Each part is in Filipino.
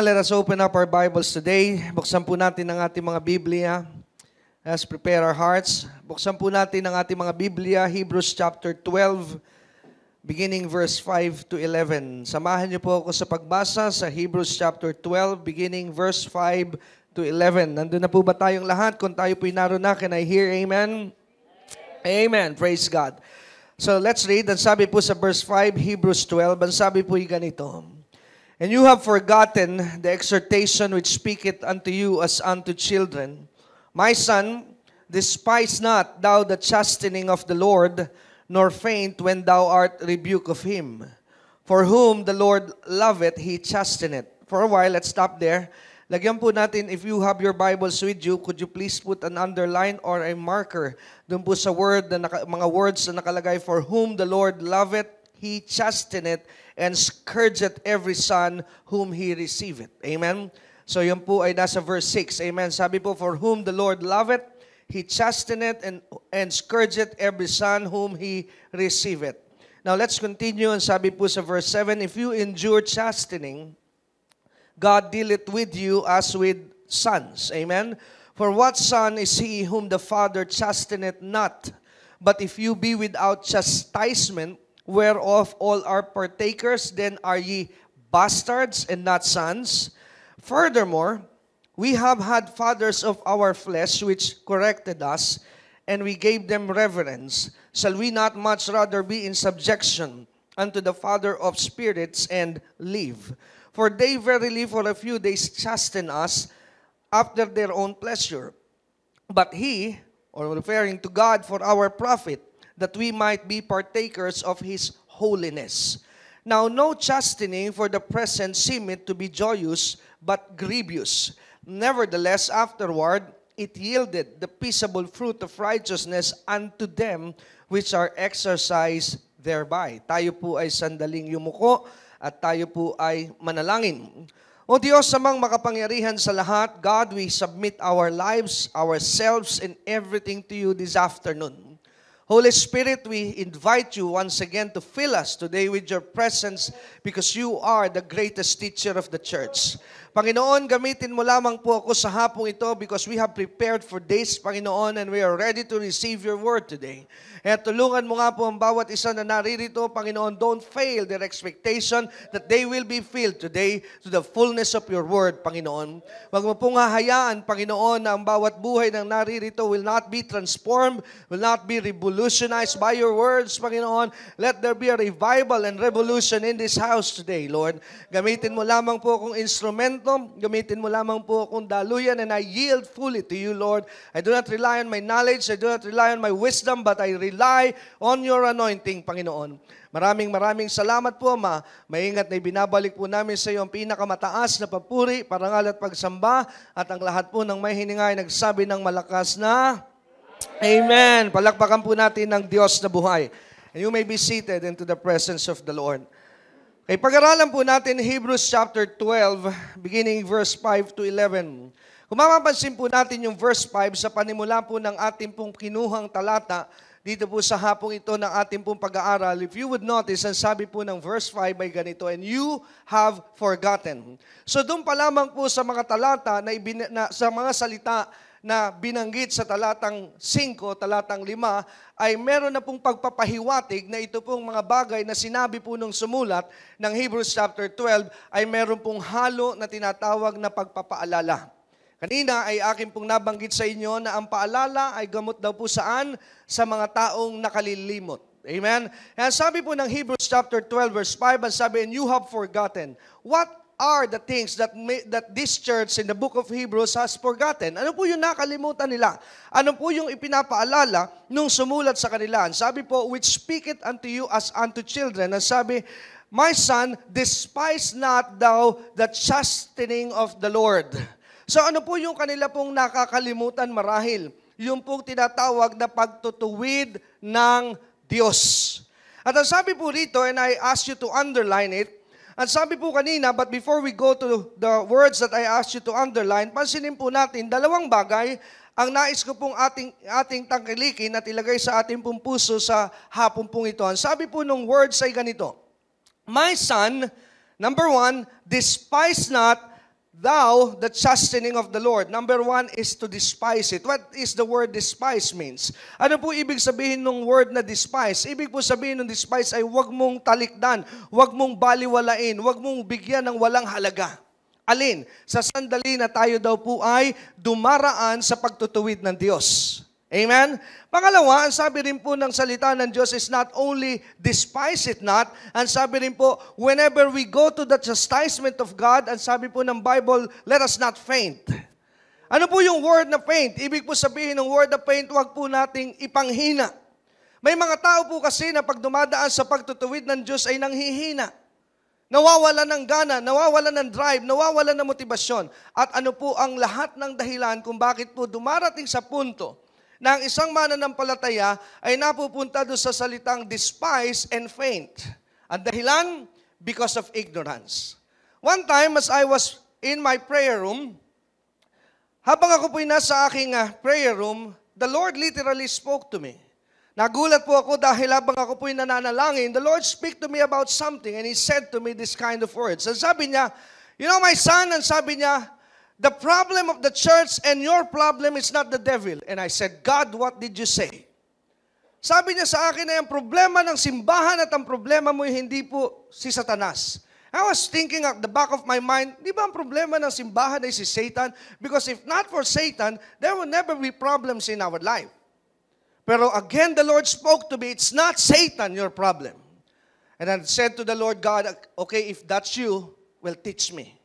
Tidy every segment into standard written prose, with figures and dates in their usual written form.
Let us open up our Bibles today. Buksan po natin ang ating mga Biblia. Let's prepare our hearts. Buksan po natin ang ating mga Biblia, Hebrews chapter 12, beginning verse 5 to 11. Samahan niyo po ako sa pagbasa sa Hebrews chapter 12, beginning verse 5 to 11. Nandun na po ba tayong lahat? Kung tayo po'y naroon na, can I hear amen? Amen. Praise God. So let's read. Ang sabi po sa verse 5, Hebrews 12, ang sabi po'y ganito. And you have forgotten the exhortation which speaketh unto you as unto children. My son, despise not thou the chastening of the Lord, nor faint when thou art rebuked of him. For whom the Lord loveth, he chasteneth. For a while, let's stop there. Lagyan po natin, if you have your Bibles with you, could you please put an underline or a marker doon po sa word, mga words na nakalagay, for whom the Lord loveth, he chasteneth, and scourgeth every son whom he receiveth. Amen? So yun po ay nasa verse 6. Amen? Sabi po, for whom the Lord loveth, he chasteneth and scourgeth every son whom he receiveth. Now let's continue. And sabi po sa verse 7, if you endure chastening, God dealeth with you as with sons. Amen? For what son is he whom the Father chasteneth not? But if you be without chastisement, whereof all are partakers, then are ye bastards and not sons? Furthermore, we have had fathers of our flesh which corrected us, and we gave them reverence. Shall we not much rather be in subjection unto the Father of spirits and live? For they verily for a few days chasten us after their own pleasure. But he, or referring to God, for our profit, that we might be partakers of his holiness. Now no chastening for the present seemeth to be joyous, but grievous. Nevertheless, afterward it yielded the peaceable fruit of righteousness unto them which are exercised thereby. Tayo po ay sandaling yumuko at tayo po ay manalangin. O Diyos, samang makapangyarihan sa lahat, God, we submit our lives, ourselves, and everything to you this afternoon. Holy Spirit, we invite you once again to fill us today with your presence because you are the greatest teacher of the church. Panginoon, gamitin mo lamang po ako sa hapong ito because we have prepared for this, Panginoon, and we are ready to receive your word today. At tulungan mo nga po ang bawat isa na naririto, Panginoon, don't fail their expectation that they will be filled today to the fullness of your word, Panginoon. Huwag mo pong hahayaan, Panginoon, na ang bawat buhay ng naririto will not be transformed, will not be revolutionized by your words, Panginoon. Let there be a revival and revolution in this house today, Lord. Gamitin mo lamang po akong instrumento, gamitin mo lamang po akong daluyan, and I yield fully to you, Lord. I do not rely on my knowledge, I do not rely on my wisdom, but I rely on your anointing, Panginoon. Maraming salamat po, maingat na ibinabalik po namin sa iyo ang pinakamataas na papuri, parangal at pagsamba, at ang lahat po ng may hiningay nagsabi ng malakas na Amen. Palakpakan po natin ng Diyos na buhay. And you may be seated into the presence of the Lord. Okay, pag-aralan po natin Hebrews chapter 12, beginning verse 5 to 11. Kung mapapansin po natin yung verse 5 sa panimula po ng ating pong kinuhang talata, dito po sa hapong ito ng ating pong pag-aaral, if you would notice, ang sabi po ng verse 5 ay ganito, and you have forgotten. So doon pa lamang po sa mga talata, sa mga salita na binanggit sa talatang 5, talatang 5, ay meron na pong pagpapahiwatig na ito pong mga bagay na sinabi po nung sumulat ng Hebrews chapter 12 ay meron pong halo na tinatawag na pagpapaalala. Kanina ay akin pong nabanggit sa inyo na ang paalala ay gamot daw po saan? Sa mga taong nakalilimot. Amen? Kaya sabi po ng Hebrews chapter 12 verse 5, ang sabi, and you have forgotten. What are the things that this church in the book of Hebrews has forgotten? Ano po yung nakalimutan nila? Ano po yung ipinapaalala nung sumulat sa kanila? Ang sabi po, which speaketh unto you as unto children. Ang sabi, my son, despise not thou the chastening of the Lord. So ano po yung kanila pong nakakalimutan marahil? Yung pong tinatawag na pagtutuwid ng Diyos. At ang sabi po rito, and I ask you to underline it, ang sabi po kanina, but before we go to the words that I asked you to underline, pansinin po natin, dalawang bagay ang nais ko pong ating tangkilikin at ilagay sa ating pong puso sa hapon pong ito. Ang sabi po ng words ay ganito, my son, number 1, despise not thou the chastening of the Lord. Number one is to despise it. What is the word despise means? Ano po ibig sabihin ng word na despise? Ibig po sabihin ng despise ay huwag mong talikdan, huwag mong baliwalain, huwag mong bigyan ng walang halaga. Alin? Sa sandali na tayo daw po ay dumaraan sa pagtutuwid ng Diyos. Amen? Pangalawa, ang sabi rin po ng salita ng Diyos is not only despise it not, ang sabi rin po, whenever we go to the chastisement of God, ang sabi po ng Bible, let us not faint. Ano po yung word na faint? Ibig po sabihin ng word na faint, huwag po nating ipanghina. May mga tao po kasi na pag dumadaan sa pagtutuwid ng Diyos ay nanghihina. Nawawala ng gana, nawawala ng drive, nawawala ng motibasyon. At ano po ang lahat ng dahilan kung bakit po dumarating sa punto na ang isang mananampalataya ay napupunta doon sa salitang despise and faint. Ang dahilan, because of ignorance. One time, as I was in my prayer room, habang ako po'y nasa aking prayer room, the Lord literally spoke to me. Nagulat po ako dahil habang ako po'y nananalangin, the Lord speak to me about something and He said to me this kind of words. And sabi niya, you know my son, and sabi niya, the problem of the church and your problem is not the devil. And I said, God, what did you say? Sabi niya sa akin na yung problema ng simbahan at ang problema mo hindi po si Satanas. I was thinking at the back of my mind, di ba ang problema ng simbahan ay si Satan? Because if not for Satan, there will never be problems in our life. Pero again, the Lord spoke to me, it's not Satan your problem. And I said to the Lord God, okay, if that's you, well, teach me.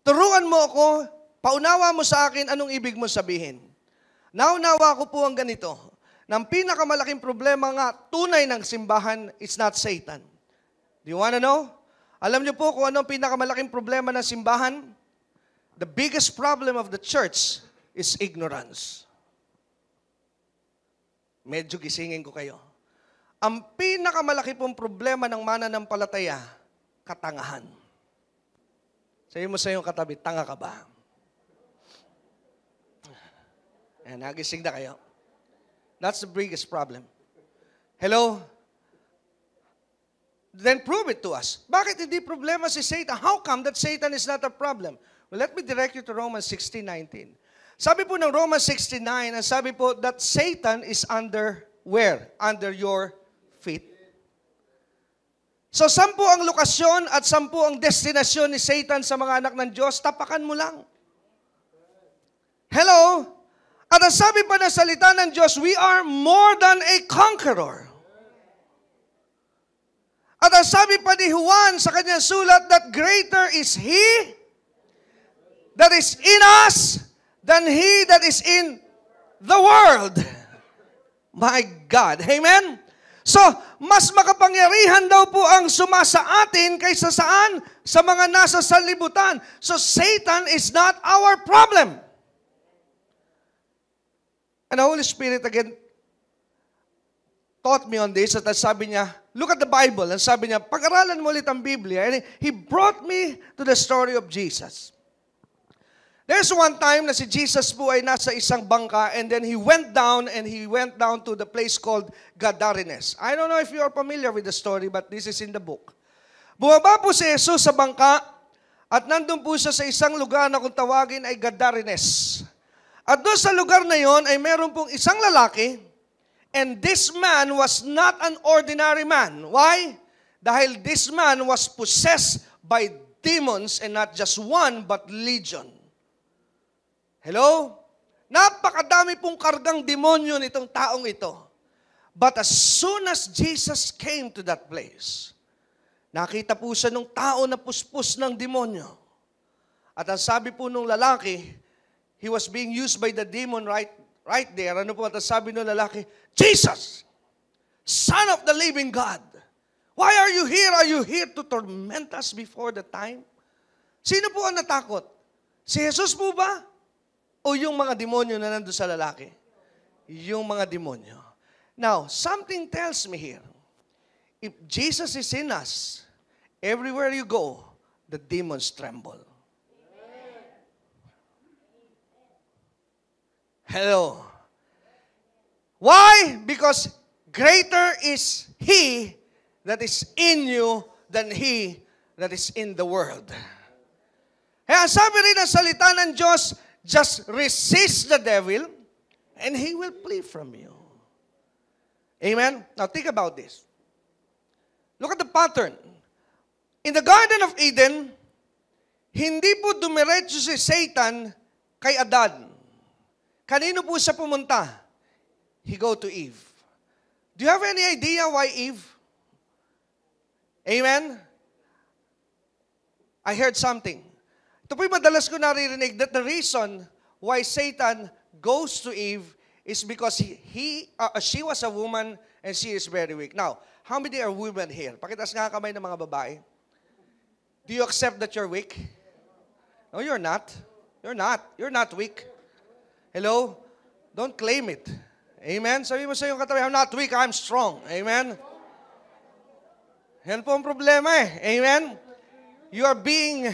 Turuan mo ako, paunawa mo sa akin anong ibig mo sabihin. Naunawa ko po ang ganito, na ang pinakamalaking problema nga, tunay ng simbahan, it's not Satan. Do you wanna know? Alam niyo po kung anong pinakamalaking problema ng simbahan? The biggest problem of the church is ignorance. Medyo gisingin ko kayo. Ang pinakamalaki pong problema ng mananampalataya, katangahan. Sabi mo sa iyong katabi, tanga ka ba? Ayan, nagising na kayo. That's the biggest problem. Hello? Then prove it to us. Bakit hindi problema si Satan? How come that Satan is not a problem? Well, let me direct you to Romans 16:19. Sabi po ng Romans 16:9, ang sabi po that Satan is under where? Under your feet. So, 10 ang lokasyon at 10 ang destinasyon ni Satan sa mga anak ng Diyos, tapakan mo lang. Hello? At ang sabi pa ng salita ng Diyos, we are more than a conqueror. At ang sabi pa ni Juan sa kanyang sulat, that greater is He that is in us than he that is in the world. My God. Amen? So, mas makapangyarihan daw po ang sumasa atin kaysa saan? Sa mga nasa sanlibutan. So, Satan is not our problem. And the Holy Spirit again taught me on this at sabi niya, look at the Bible. And sabi niya, pag-aralan mo ulit ang Biblia. And He brought me to the story of Jesus. There's one time na si Jesus po ay nasa isang bangka and then he went down to the place called Gadarenes. I don't know if you are familiar with the story, but this is in the book. Bumaba po si Jesus sa bangka at nandun po siya sa isang lugar na kung tawagin ay Gadarenes. At doon sa lugar na yon ay meron pong isang lalaki and this man was not an ordinary man. Why? Dahil this man was possessed by demons and not just one but legion. Hello? Napakadami pong kargang demonyo nitong taong ito. But as soon as Jesus came to that place, nakita po siya nung tao na puspos ng demonyo. At ang sabi po nung lalaki, he was being used by the demon right there. Ano po? At ang sabi nung lalaki, Jesus, Son of the living God, why are you here? Are you here to torment us before the time? Sino po ang natakot? Si Jesus po ba? O yung mga demonyo na nandun sa lalaki? Yung mga demonyo. Now, something tells me here, if Jesus is in us, everywhere you go, the demons tremble. Hello. Why? Because greater is He that is in you than he that is in the world. Kaya sabi rin ang salita ng Diyos, just resist the devil and he will flee from you. Amen? Now think about this. Look at the pattern. In the Garden of Eden, hindi po dumiretso si Satan kay Adan. Kanino po siya pumunta? He go to Eve. Do you have any idea why Eve? Amen? I heard something. Ito po'y madalas ko naririnig that the reason why Satan goes to Eve is because she was a woman and she is very weak. Now, how many are women here? Pakitas nga kamay ng mga babae. Do you accept that you're weak? No, you're not. You're not. You're not weak. Hello? Don't claim it. Amen? Sabi mo sa iyong katabi, I'm not weak, I'm strong. Amen? Yan po ang problema eh. Amen? You are being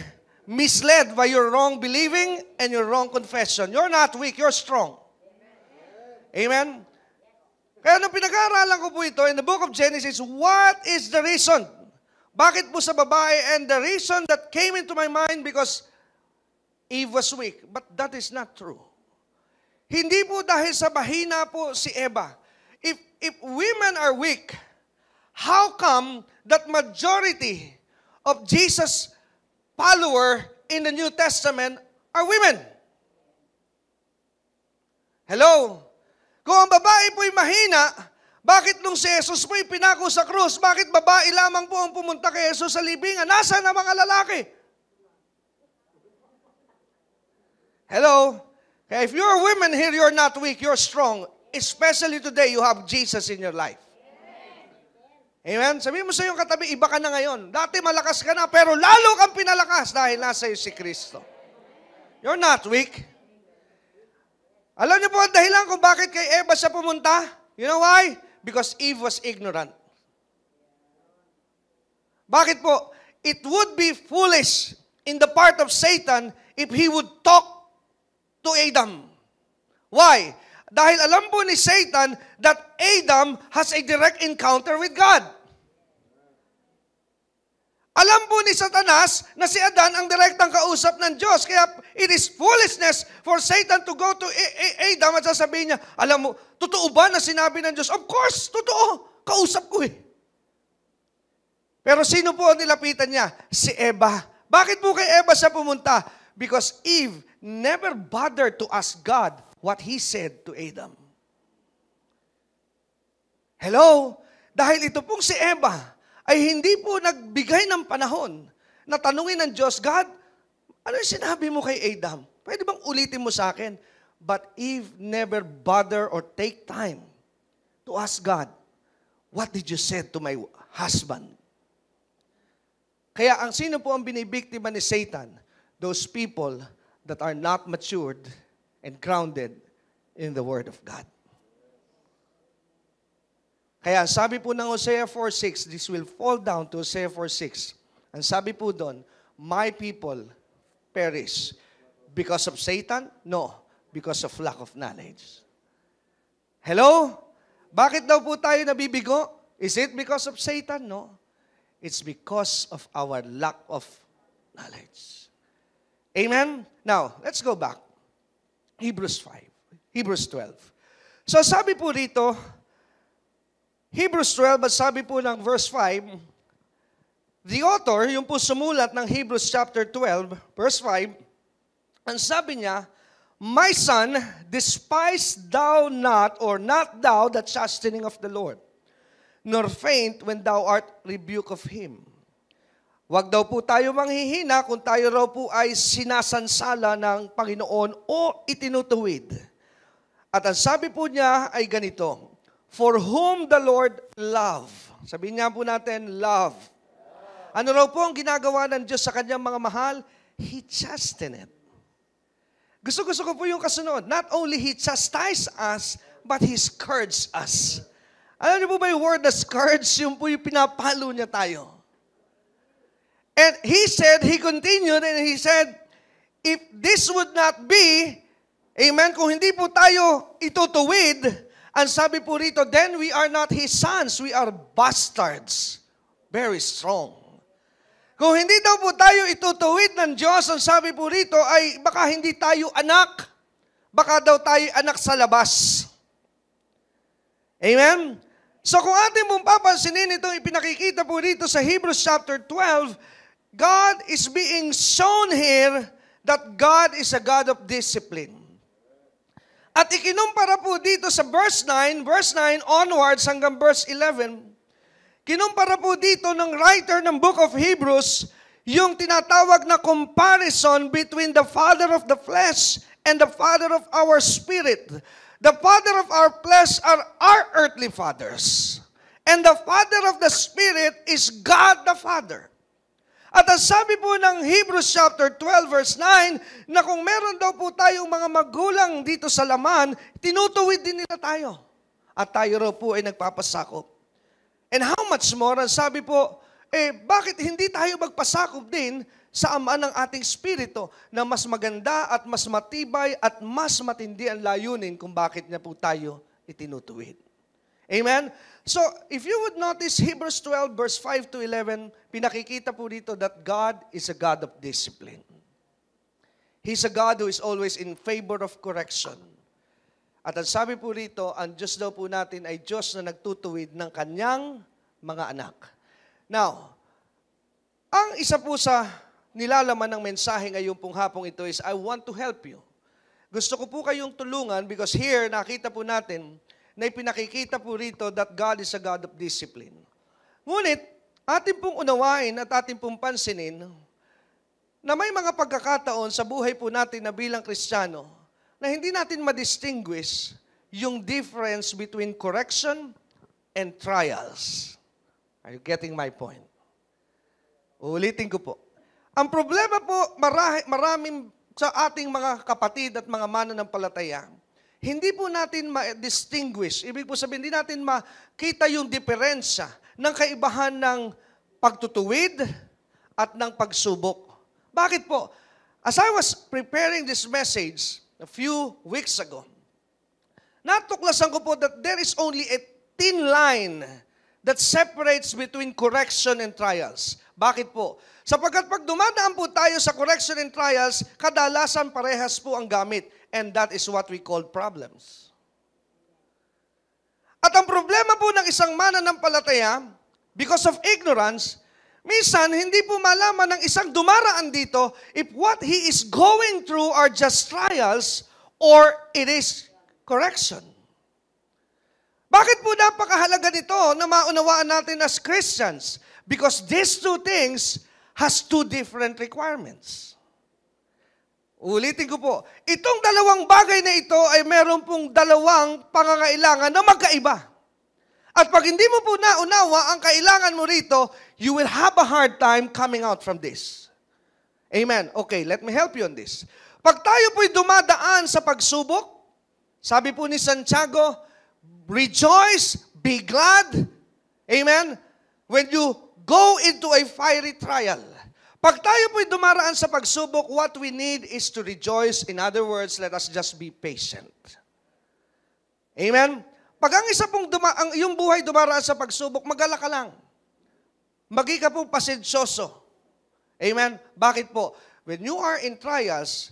misled by your wrong believing and your wrong confession. You're not weak, you're strong. Amen? Kaya nung pinag-aaralan ko po ito, in the book of Genesis, what is the reason? Bakit po sa babae? And the reason that came into my mind because Eve was weak. But that is not true. Hindi po dahil sa mahina po si Eva. If women are weak, how come that majority of Jesus' follower in the New Testament are women? Hello? Kung ang babae po'y mahina, bakit nung si Jesus po'y pinako sa krus, bakit babae lamang po ang pumunta kay Jesus sa libingan? Nasaan ang mga lalaki? Hello? Kaya if you're women here, you're not weak, you're strong. Especially today, you have Jesus in your life. Amen? Sabihin mo sa iyong katabi, iba ka na ngayon. Dati malakas ka na, pero lalo kang pinalakas dahil nasa iyo si Kristo. You're not weak. Alam niyo po ang dahilan kung bakit kay Eva siya pumunta? You know why? Because Eve was ignorant. Bakit po? It would be foolish in the part of Satan if he would talk to Adam. Why? Dahil alam po ni Satan that Adam has a direct encounter with God. Alam po ni Satanas na si Adan ang direktang kausap ng Diyos. Kaya it is foolishness for Satan to go to Adam at sasabihin niya, alam mo, totoo ba na sinabi ng Diyos? Of course, totoo. Kausap ko eh. Pero sino po ang nilapitan niya? Si Eva. Bakit po kay Eva siya pumunta? Because Eve never bothered to ask God what He said to Adam. Hello? Dahil ito pong si Eva ay hindi po nagbigay ng panahon na tanungin ng Diyos, God, ano yung sinabi mo kay Adam? Pwede bang ulitin mo sa akin? But Eve never bother or take time to ask God, what did you say to my husband? Kaya ang sino po ang binibiktima ni Satan? Those people that are not matured and grounded in the Word of God. Kaya sabi po ng Hosea 4:6, this will fall down to Hosea 4:6. Ang sabi po doon, my people perish because of Satan? No, because of lack of knowledge. Hello? Bakit daw po tayo nabibigo? Is it because of Satan? No. It's because of our lack of knowledge. Amen? Now, let's go back. Hebrews 12. So sabi po rito, Hebrews 12, at sabi po ng verse 5, the author, yung po sumulat ng Hebrews chapter 12, verse 5, ang sabi niya, my son, despise thou not, or not thou, the chastening of the Lord, nor faint when thou art rebuked of Him. Huwag daw po tayo manghihina kung tayo raw po ay sinasansala ng Panginoon o itinutuwid. At ang sabi po niya ay ganito, for whom the Lord love. Sabihin niya po natin, love. Ano raw po ang ginagawa ng Diyos sa kanyang mga mahal? He chasteneth. Gusto ko po yung kasunod. Not only He chastise us, but He scourge us. Alam niyo po ba yung word na scourge? Yung po yung pinapalo niya tayo. And He continued, and He said, if this would not be, amen, kung hindi po tayo itutuwid, ang sabi po rito, then we are not His sons, we are bastards. Very strong. Kung hindi daw po tayo itutuwid ng Diyos, ang sabi po rito ay baka hindi tayo anak, baka daw tayo anak sa labas. Amen? So kung atin pong papansinin itong ipinakikita po rito sa Hebrews chapter 12, God is being shown here that God is a God of discipline. At ikinumpara po dito sa verse 9 onwards hanggang verse 11, kinumpara po dito ng writer ng book of Hebrews yung tinatawag na comparison between the father of the flesh and the father of our spirit. The father of our flesh are our earthly fathers. And the father of the spirit is God the Father. At ang sabi po ng Hebrews chapter 12 verse 9, na kung meron daw po tayong mga magulang dito sa laman, tinutuwid din nila tayo. At tayo raw po ay nagpapasakop. And how much more, ang sabi po, bakit hindi tayo magpasakop din sa Ama ng ating Espiritu na mas maganda at mas matibay at mas matindi ang layunin kung bakit niya po tayo itinutuwid. Amen? So, if you would notice Hebrews 12 verse 5 to 11, pinakikita po dito that God is a God of discipline. He's a God who is always in favor of correction. At ang sabi po rito, ang Diyos daw po natin ay Diyos na nagtutuwid ng kanyang mga anak. Now, ang isa po sa nilalaman ng mensahe ngayong pong hapong ito is, I want to help you. Gusto ko po kayong tulungan because here, nakita po natin na ipinakikita po rito that God is a God of discipline. Ngunit, atin pong unawain at atin pong pansinin na may mga pagkakataon sa buhay po natin na bilang Kristiyano na hindi natin ma-distinguish yung difference between correction and trials. Are you getting my point? Uulitin ko po. Ang problema po, maraming sa ating mga kapatid at mga mananampalataya, hindi po natin ma-distinguish. Ibig po sabihin, hindi natin makita yung diferensya ng kaibahan ng pagtutuwid at ng pagsubok. Bakit po? As I was preparing this message a few weeks ago, natuklasan ko po that there is only a thin line that separates between correction and trials. Bakit po? Sapagkat pag dumadaan po tayo sa correction and trials, kadalasan parehas po ang gamit. And that is what we call problems. At ang problema po ng isang mananampalataya, because of ignorance, minsan hindi po malaman ng isang dumaraan dito if what he is going through are just trials or it is correction. Bakit po napakahalaga nito na maunawaan natin as Christians? Because these two things has two different requirements. Ulitin ko po, itong dalawang bagay na ito ay meron pong dalawang pangangailangan na magkaiba. At pag hindi mo po naunawa ang kailangan mo rito, you will have a hard time coming out from this. Amen. Okay, let me help you on this. Pag tayo po'y dumadaan sa pagsubok, sabi po ni Santiago, rejoice, be glad, amen, when you go into a fiery trial. Pag tayo po'y dumaraan sa pagsubok, what we need is to rejoice. In other words, let us just be patient. Amen? Pag ang isa pong yung buhay dumaraan sa pagsubok, magala ka lang. Magi ka pong pasensyoso. Amen? Bakit po? When you are in trials,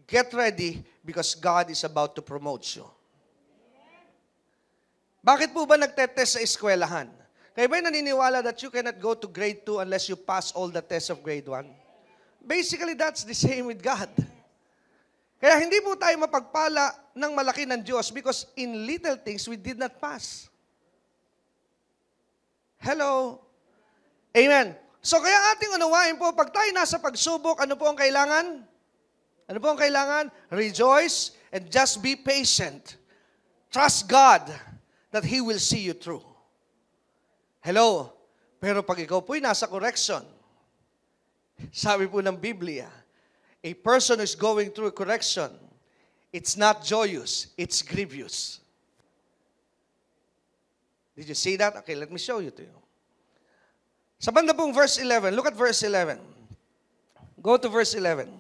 get ready because God is about to promote you. Bakit po ba nagtetest sa eskwelahan? Kayo ba'y naniniwala that you cannot go to grade 2 unless you pass all the tests of grade 1? Basically, that's the same with God. Kaya hindi po tayo mapagpala ng malaki ng Diyos because in little things we did not pass. Hello? Amen. So kaya ating unawain po, pag tayo nasa pagsubok, ano po ang kailangan? Ano po ang kailangan? Rejoice and just be patient. Trust God that He will see you through. Hello? Pero pag ikaw po'y nasa correction, sabi po ng Biblia, a person who is going through a correction, it's not joyous, it's grievous. Did you see that? Okay, let me show you to you. Sa banda pong verse 11, look at verse 11. Go to verse 11.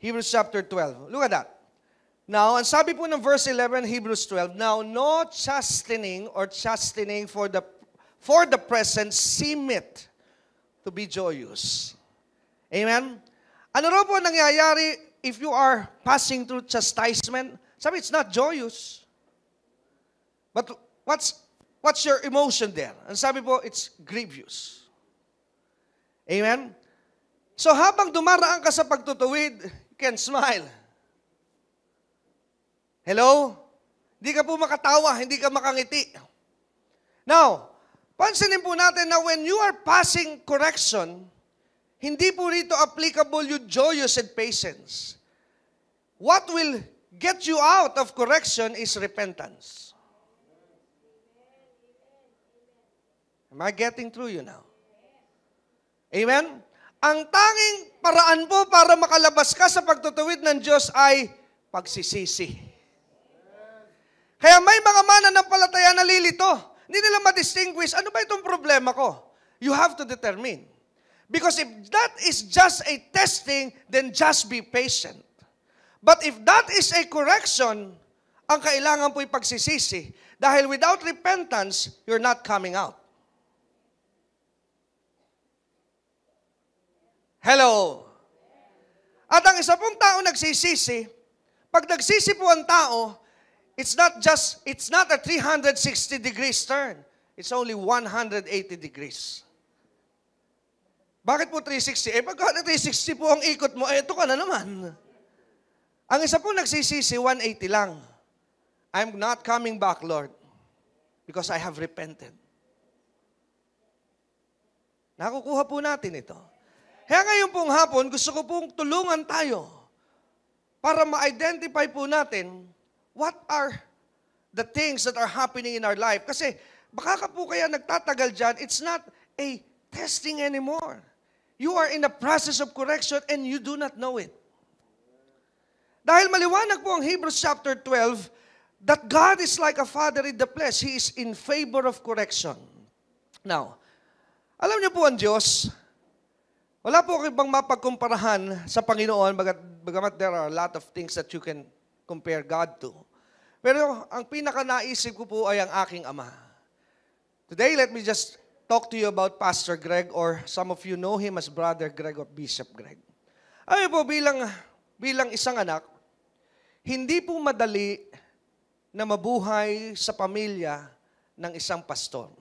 Hebrews chapter 12. Look at that. Now, ang sabi po ng verse 11, Hebrews 12, now no chastening or chastening for the present seemeth to be joyous. Amen? Ano raw po nangyayari if you are passing through chastisement? Sabi, it's not joyous. But what's your emotion there? And sabi po, it's grievous. Amen? So habang dumaraan ka sa pagtutuwid, you can smile. Hello? Hindi ka po makatawa, hindi ka makangiti. Now, pansinin po natin na when you are passing correction, hindi po rito applicable yung joyous and patience. What will get you out of correction is repentance. Am I getting through you now? Amen? Ang tanging paraan po para makalabas ka sa pagtutuwid ng Diyos ay pagsisisi. Kaya may mga mananampalataya na lilito. Hindi nila ma-distinguish, ano ba itong problema ko? You have to determine. Because if that is just a testing, then just be patient. But if that is a correction, ang kailangan po'y pagsisisi. Dahil without repentance, you're not coming out. Hello? At ang isa pong tao nagsisisi, pag nagsisi po ang tao, it's not a 360 degrees turn. It's only 180 degrees. Bakit po 360? Pagka 360 po ang ikot mo, ito ka na naman. Ang isa po nagsisisi, 180 lang. I'm not coming back, Lord, because I have repented. Nakukuha po natin ito. Kaya ngayon pong hapon, gusto ko pong tulungan tayo para ma-identify po natin what are the things that are happening in our life. Kasi baka ka po kaya nagtatagal dyan, it's not a testing anymore. You are in the process of correction and you do not know it. Dahil maliwanag po ang Hebrews chapter 12 that God is like a father in the flesh. He is in favor of correction. Now, alam niyo po ang Diyos, wala po kayo bang mapagkumparahan sa Panginoon, bagamat there are a lot of things that you can compare God to. Pero ang pinaka-naisip ko po ay ang aking Ama. Today, let me just talk to you about Pastor Greg, or some of you know him as Brother Greg or Bishop Greg. Ay po, bilang isang anak, hindi po madali na mabuhay sa pamilya ng isang pastor.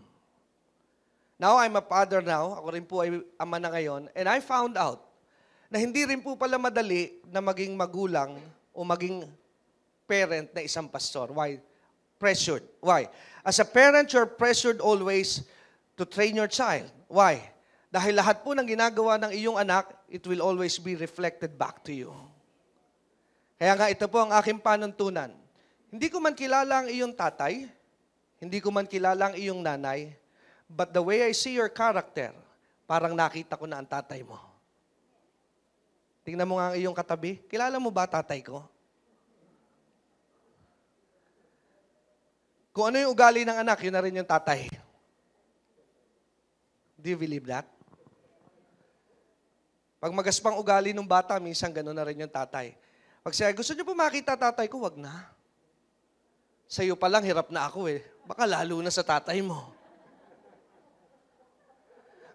Now, I'm a father now. Ako rin po ay ama na ngayon. And I found out na hindi rin po pala madali na maging magulang o maging parent na isang pastor. Why? Pressured. Why? As a parent, you're pressured always to train your child. Why? Dahil lahat po ng ginagawa ng iyong anak, it will always be reflected back to you. Kaya nga ito po ang aking panuntunan. Hindi ko man kilala ang iyong tatay, hindi ko man kilala ang iyong nanay, but the way I see your character, parang nakita ko na ang tatay mo. Tingnan mo nga ang iyong katabi. Kilala mo ba tatay ko? Kung ano yung ugali ng anak, yun na rin yung tatay. Do you believe that? Pag magaspang ugali ng bata, minsan gano'n na rin yung tatay. Pag siya, gusto niyo po makita tatay ko, wag na. Sa'yo pa lang, hirap na ako eh. Baka lalo na sa tatay mo.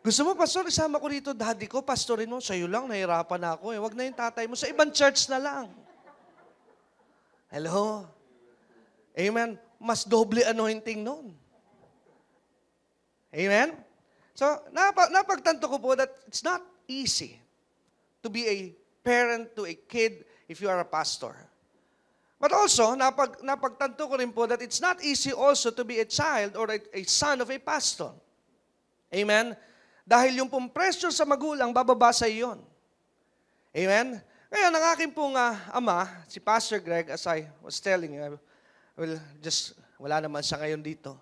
Gusto mo, pastor, isama ko rito, daddy ko, pastorin mo, sa'yo lang, nahirapan na ako eh. Wag na yung tatay mo, sa ibang church na lang. Hello? Amen? Mas doble anointing noon. Amen? So, napagtanto ko po that it's not easy to be a parent to a kid if you are a pastor. But also, napagtanto ko rin po that it's not easy also to be a child or a son of a pastor. Amen? Dahil yung pong pressure sa magulang, bababa sa iyon. Amen? Kaya ng aking pong ama, si Pastor Greg, as I was telling you, wala naman siya ngayon dito.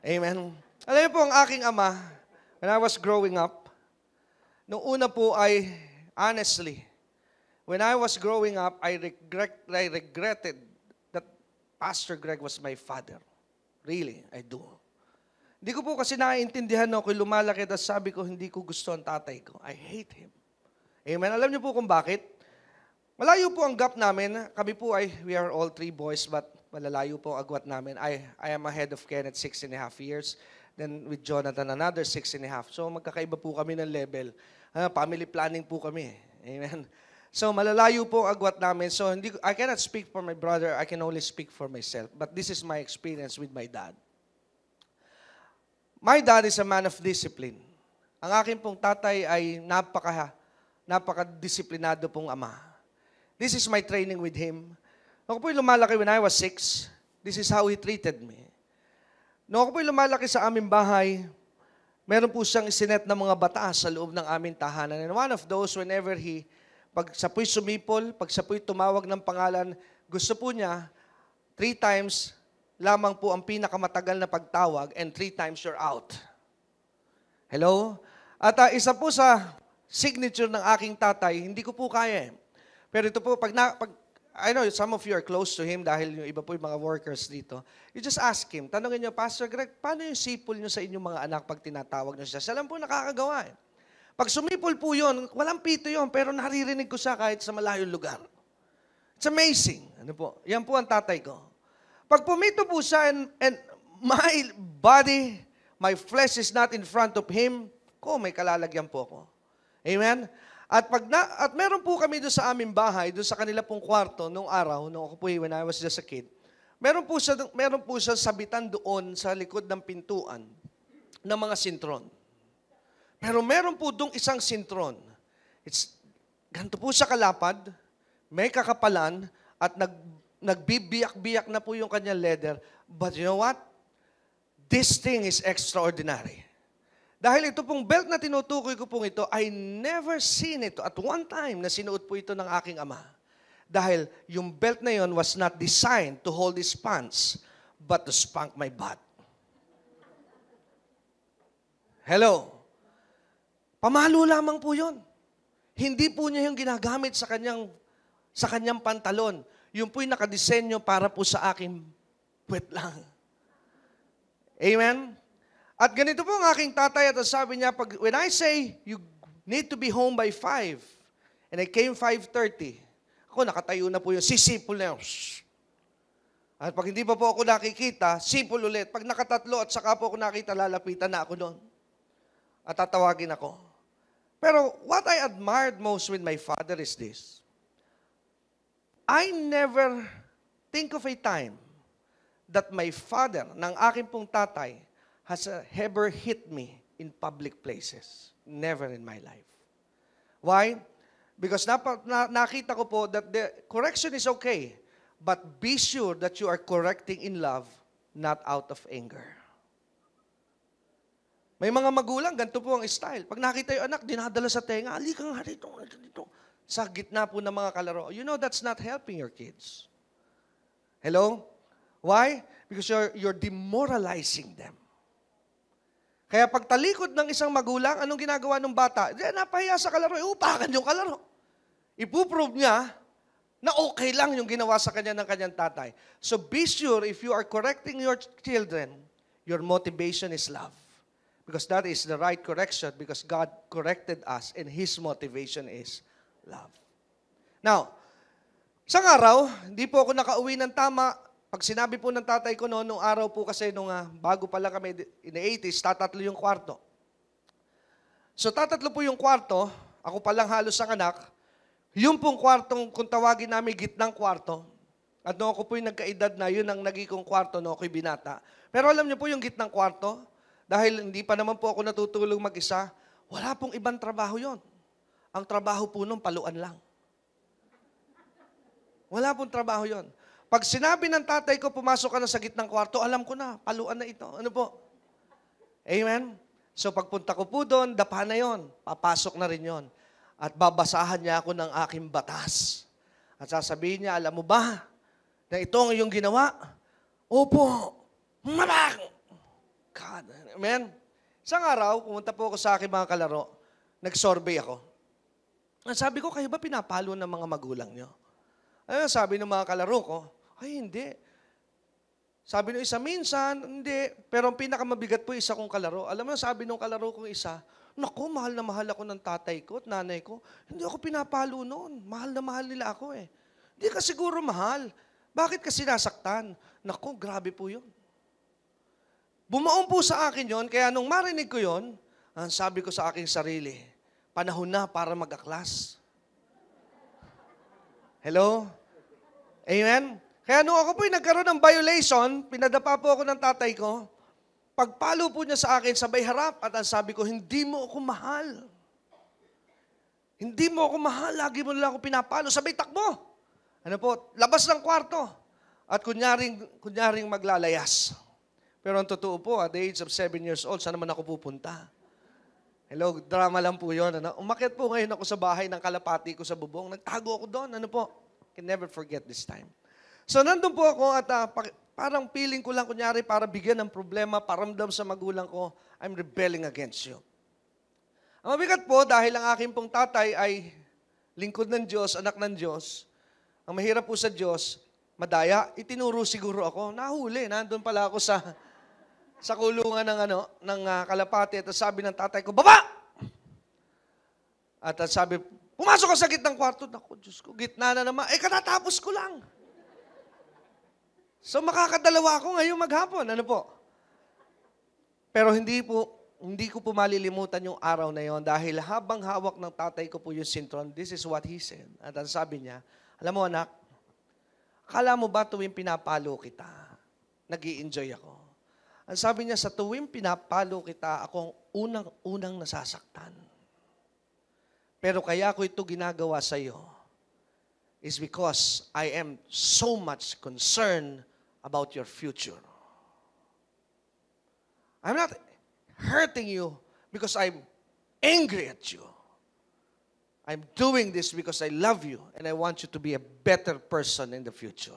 Amen? Alam niyo po, ang aking ama, when I was growing up, nung una po ay, honestly, when I was growing up, I regretted that Pastor Greg was my father. Really, I do. Hindi ko po kasi naiintindihan ako, lumalaki, at sabi ko, hindi ko gusto ang tatay ko. I hate him. Amen? Alam niyo po kung bakit? Malayo po ang gap namin. Kami po ay, we are all 3 boys, but malalayo po ang agwat namin. I am ahead of Kenneth 6.5 years. Then with Jonathan, another 6.5. So magkakaiba po kami ng level. Family planning po kami. Amen. So malalayo po ang agwat namin. So I cannot speak for my brother. I can only speak for myself. But this is my experience with my dad. My dad is a man of discipline. Ang aking pong tatay ay napaka-disiplinado pong ama. This is my training with him. Nung ako po'y lumalaki when I was 6, this is how he treated me. Nung ako po'y lumalaki sa aming bahay, meron po siyang isinet na mga batas sa loob ng aming tahanan. And one of those, whenever pag siya po'y sumipol, pag siya po'y tumawag ng pangalan, gusto po niya, 3 times lamang po ang pinakamatagal na pagtawag and 3 times you're out. Hello? At isa po sa signature ng aking tatay, hindi ko po kaya. Pero ito po, I know some of you are close to him dahil yung iba po yung mga workers dito. You just ask him, tanongin niyo, Pastor Greg, paano yung sipol niyo sa inyong mga anak pag tinatawag niyo siya? Siya lang po nakakagawa. Pag sumipol po yun, walang pito yun, pero naririnig ko siya kahit sa malayong lugar. It's amazing. Ano po? Yan po ang tatay ko. Pag pumito po siya and my body, my flesh is not in front of him, may kalalagyan po ako. Amen? At meron po kami doon sa aming bahay, doon sa kanila pong kwarto, nung araw, nung ako po when I was just a kid, meron po siya sabitan doon sa likod ng pintuan ng mga sintron. Pero meron po doon isang sintron. Ganito po siya kalapad, may kakapalan, at nagbibiyak-biyak na po yung kanyang leather. But you know what? This thing is extraordinary. Dahil ito pong belt na tinutukoy ko pong ito, I never seen it at one time na sinuot po ito ng aking ama. Dahil yung belt na yon was not designed to hold his pants, but to spank my butt. Hello? Pamalo lamang po yon. Hindi po niya yung ginagamit sa kanyang pantalon. Yung po'y nakadisenyo para po sa aking puwet lang. Amen? At ganito po ang aking tatay at sabi niya, when I say, you need to be home by 5, and I came 5:30, ako nakatayo na po yung sisipol na yun. At pag hindi pa po ako nakikita, sipol ulit. Pag nakatatlo at saka po ako nakita, lalapitan na ako doon. At tatawagin ako. Pero what I admired most with my father is this. I never think of a time that my father, ng aking pong tatay, has ever hit me in public places. Never in my life. Why? Because nakita ko po that the correction is okay, but be sure that you are correcting in love, not out of anger. May mga magulang, ganito po ang style. Pag nakita yung anak, dinadala sa tenga, halika nga dito. Sa gitna po ng mga kalaro. You know, that's not helping your kids. Hello? Why? Because you're demoralizing them. Kaya pag talikod ng isang magulang, anong ginagawa ng bata? Napahiya sa kalaro, upakan yung kalaro. Ipuprove niya na okay lang yung ginawa sa kanya ng kanyang tatay. So be sure if you are correcting your children, your motivation is love. Because that is the right correction because God corrected us and His motivation is love. Now, isang araw, hindi po ako nakauwi ng tama. Pag sinabi po ng tatay ko nung araw po kasi bago pa lang kami in the 80s, tatatlo yung kwarto. So tatatlo po yung kwarto, ako pa lang halos ang anak, yung pong kwartong, kung tawagin namin, gitnang kwarto, at nung ako po yung nagkaedad na, yun ang naging kwarto nung ako'y binata. Pero alam niyo po yung gitnang kwarto, dahil hindi pa naman po ako natutulong mag-isa, wala pong ibang trabaho yon. Ang trabaho po nung paluan lang. Wala pong trabaho yon. Pag sinabi ng tatay ko, pumasok ka na sa gitnang kwarto, alam ko na, paluan na ito. Ano po? Amen? So pagpunta ko po doon, dapa na yon. Papasok na rin yon. At babasahan niya ako ng aking batas. At sasabihin niya, alam mo ba na ito ang iyong ginawa? Opo. Mabang! God. Amen? Isang araw, pumunta po ako sa aking mga kalaro, nag-survey ako. Sabi ko, kayo ba pinapalo ng mga magulang niyo? Ayun, sabi ng mga kalaro ko, ay hindi. Sabi ng isa, minsan, hindi. Pero ang pinakamabigat po isa kong kalaro. Alam mo, sabi ng kalaro kong isa, naku, mahal na mahal ako ng tatay ko at nanay ko. Hindi ako pinapalo noon. Mahal na mahal nila ako eh. Hindi ka siguro mahal. Bakit ka sinasaktan? Naku, grabe po yun. Bumaon po sa akin yon, kaya nung marinig ko yon, ang sabi ko sa aking sarili, panahon na para mag-aklas. Hello? Amen? Kaya nung ako po'y nagkaroon ng violation, pinadapa po ako ng tatay ko, pagpalo po niya sa akin, sabay harap, at ang sabi ko, hindi mo ako mahal. Hindi mo ako mahal, lagi mo lang ako pinapalo, sabay takbo. Ano po, labas ng kwarto, at kunyaring maglalayas. Pero ang totoo po, at the age of 7 years old, saan naman ako pupunta? Hello, drama lang po yun. Ano? Umakyat po ngayon ako sa bahay ng kalapati ko sa bubong. Nagtago ako doon. Ano po? Can never forget this time. So, nandun po ako at parang feeling ko lang, kunyari, para bigyan ng problema, paramdam sa magulang ko, I'm rebelling against you. Ang mabigat po, dahil ang aking pong tatay ay lingkod ng Diyos, anak ng Diyos, ang mahirap po sa Diyos, madaya, itinuro siguro ako. Nahuli, nandun pala ako sa kulungan ng kalapati. At sabi ng tatay ko, baba! At sabi, pumasok ka sa gitnang kwarto. Naku, Diyos ko, gitna na naman. Katatapos ko lang. So makakadalawa ako ngayong maghapon. Ano po? Pero hindi ko po malilimutan yung araw na yon dahil habang hawak ng tatay ko po yung sintron, this is what he said. At ang sabi niya, alam mo anak, akala mo ba tuwing pinapalo kita, nag-i-enjoy ako? Ang sabi niya, sa tuwing pinapalo kita, ako ang unang nasasaktan. Pero kaya ko ito ginagawa sa iyo is because I am so much concerned about your future. I'm not hurting you because I'm angry at you. I'm doing this because I love you and I want you to be a better person in the future.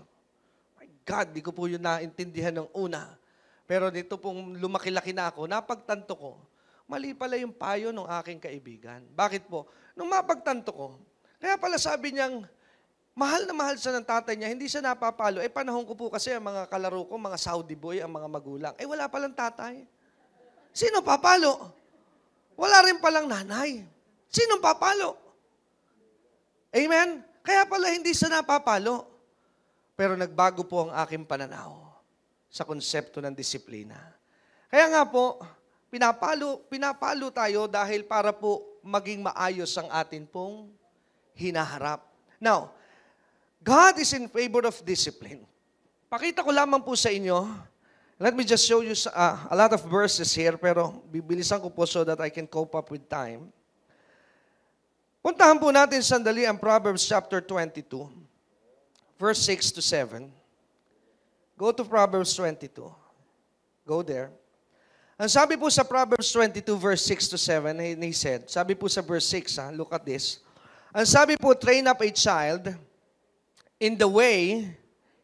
My God, di ko po yun naintindihan ng una. Pero dito pong lumaki-laki na ako, napagtanto ko, mali pala yung payo ng aking kaibigan. Bakit po? Nung mapagtanto ko, kaya pala sabi niyang, mahal na mahal siya ng tatay niya, hindi siya napapalo. Panahon ko po kasi ang mga kalaro ko, mga Saudi boy, ang mga magulang. Wala palang tatay. Sino papalo? Wala rin palang nanay. Sino papalo? Amen? Kaya pala hindi siya napapalo. Pero nagbago po ang aking pananaw sa konsepto ng disiplina. Kaya nga po, pinapalo tayo dahil para po maging maayos ang atin pong hinaharap. Now, God is in favor of discipline. Pakita ko lamang po sa inyo, let me just show you a lot of verses here, pero bibilisan ko po so that I can cope up with time. Puntahan po natin sandali ang Proverbs chapter 22, verse 6 to 7. Go to Proverbs 22. Go there. Ang sabi po sa Proverbs 22, verse 6 to 7, he said, sabi po sa verse 6, look at this. Ang sabi po, train up a child in the way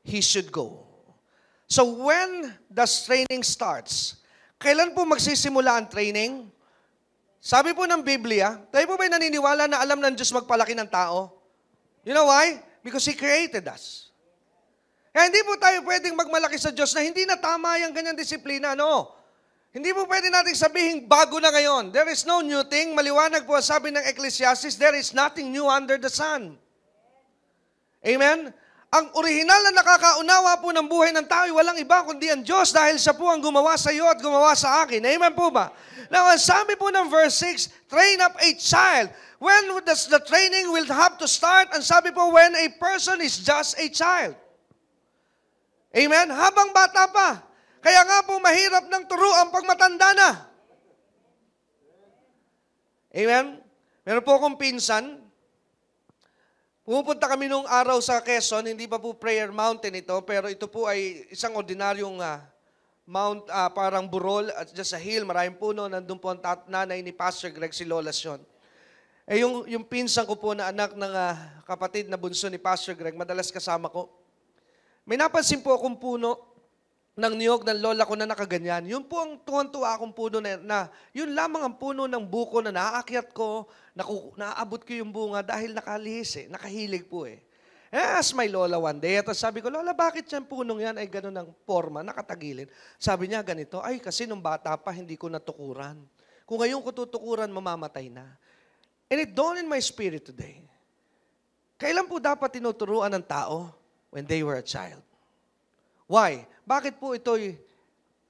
he should go. So when does training starts? Kailan po magsisimula ang training? Sabi po ng Biblia, tayo po ba'y naniniwala na alam ng Diyos magpalaki ng tao? You know why? Because He created us. Kaya hindi po tayo pwedeng magmalaki sa Diyos na hindi na tama yung ganyang disiplina, no? Hindi po pwede natin sabihin bago na ngayon. There is no new thing. Maliwanag po sabi ng Ecclesiastes, there is nothing new under the sun. Amen? Ang orihinal na nakakaunawa po ng buhay ng tao ay walang iba kundi ang Diyos dahil siya po ang gumawa sa iyo at gumawa sa akin. Amen po ba? Now, ang sabi po ng verse 6, train up a child. When does the training will have to start? Ang sabi po, when a person is just a child. Amen? Habang bata pa. Kaya nga po mahirap ng turuan pag matanda na. Amen? Meron po akong pinsan. Pumupunta kami nung araw sa Quezon, hindi pa po Prayer Mountain ito, pero ito po ay isang ordinaryong parang burol at just a hill, maraming puno, nandun po ang nanay ni Pastor Greg, si Lola Sion. Yung pinsan ko po na anak ng kapatid na bunso ni Pastor Greg, madalas kasama ko. May napansin po akong puno ng niyog ng lola ko na nakaganyan. Yun po ang tuwan-tuwa akong puno na yun lamang ang puno ng buko na naaakyat ko, naaabot ko yung bunga dahil nakalihis nakahilig po As my lola one day, at sabi ko, Lola, bakit yung punong yan ay gano'n ng forma, nakatagilin? Sabi niya ganito, ay kasi nung bata pa hindi ko natukuran. Kung ngayon ko tutukuran, mamamatay na. And it dawned in my spirit today. Kailan po dapat tinuturuan ng tao? When they were a child. Why? Bakit po ito'y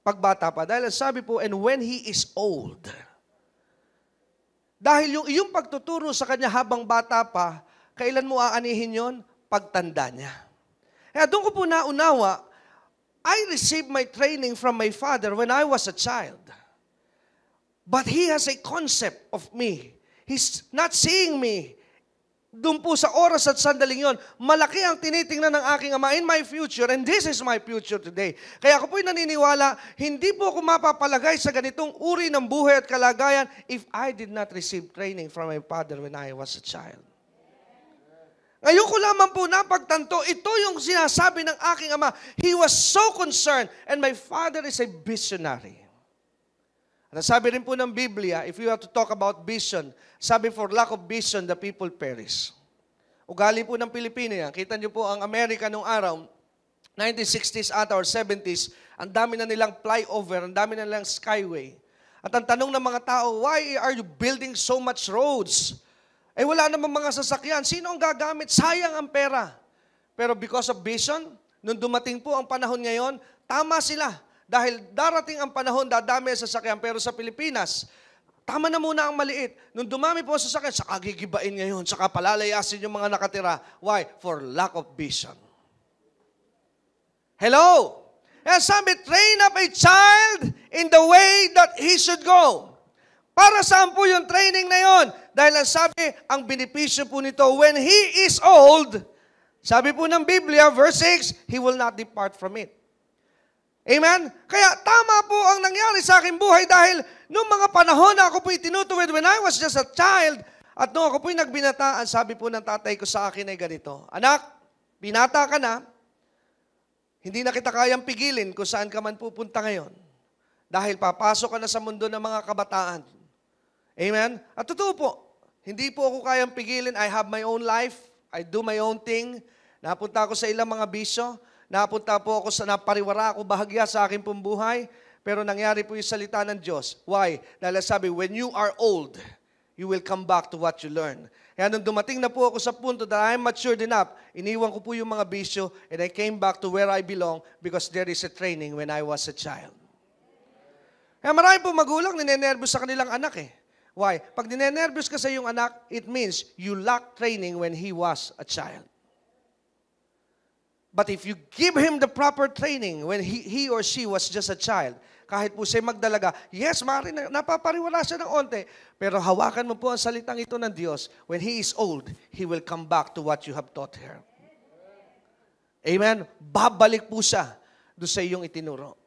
pagbata pa. Dahil sabi po, and when he is old. Dahil yung iyong pagtuturo sa kanya habang bata pa, kailan mo aanihin yon? Pagtanda niya. Kaya doon ko po naunawa, I received my training from my father when I was a child. But he has a concept of me. He's not seeing me. Doon po sa oras at sandaling yon, malaki ang tinitingnan ng aking ama in my future, and this is my future today. Kaya ako po'y naniniwala, hindi po ako mapapalagay sa ganitong uri ng buhay at kalagayan if I did not receive training from my father when I was a child. Ngayon ko lamang po napagtanto, ito yung sinasabi ng aking ama. He was so concerned, and my father is a visionary. At sabi rin po ng Biblia, if you have to talk about vision, sabi for lack of vision, the people perish. Ugali po ng Pilipino yan. Kita niyo po ang Amerika nung araw, 1960s ata or 70s, ang dami na nilang flyover, ang dami na nilang skyway. At ang tanong ng mga tao, why are you building so much roads? Eh wala namang mga sasakyan. Sino ang gagamit? Sayang ang pera. Pero because of vision, nung dumating po ang panahon ngayon, tama sila. Dahil darating ang panahon, dadami ang sasakyan. Pero sa Pilipinas, tama na muna ang maliit. Nung dumami po ang sasakyan, saka gigibain ngayon, saka palalayasin yung mga nakatira. Why? For lack of vision. Hello? Kaya sabi, train up a child in the way that he should go. Para saan po yung training na yon? Dahil ang sabi, ang benepisyo po nito, when he is old, sabi po ng Biblia, verse 6, he will not depart from it. Amen? Kaya tama po ang nangyari sa aking buhay dahil noong mga panahon na ako po'y tinutuwid when I was just a child at noong ako po'y nagbinataan, sabi po ng tatay ko sa akin ay ganito, anak, binata ka na, hindi na kita kayang pigilin kung saan ka man pupunta ngayon dahil papasok ka na sa mundo ng mga kabataan. Amen? At totoo po, hindi po ako kayang pigilin. I have my own life. I do my own thing. Napunta ako sa ilang mga bisyo. Napunta po ako sa napariwara ako bahagya sa aking pong buhay, pero nangyari po yung salita ng Diyos. Why? Dahil sabi, when you are old, you will come back to what you learn. Kaya nung dumating na po ako sa punto that I'm matured enough, iniwan ko po yung mga bisyo and I came back to where I belong because there is a training when I was a child. Kaya marami po magulang ninenervous sa kanilang anak eh. Why? Pag ninenervous ka sa iyong anak, it means you lack training when he was a child. But if you give him the proper training when he or she was just a child, kahit po siya magdalaga, yes, maaari napapariwala siya ng onte, pero hawakan mo po ang salitang ito ng Diyos, when he is old, he will come back to what you have taught her. Amen? Babalik po siya doon sa iyong itinuro.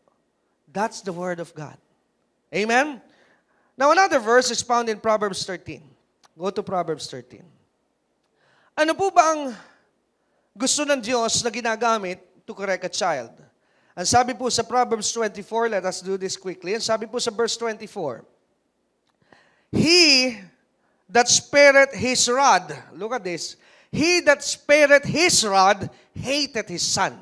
That's the word of God. Amen? Now, another verse is found in Proverbs 13. Go to Proverbs 13. Ano po ba ang gusto ng Diyos na ginagamit to correct a child? Ang sabi po sa Proverbs 24, let us do this quickly. Ang sabi po sa verse 24, he that spareth his rod, look at this, he that spareth his rod hated his son.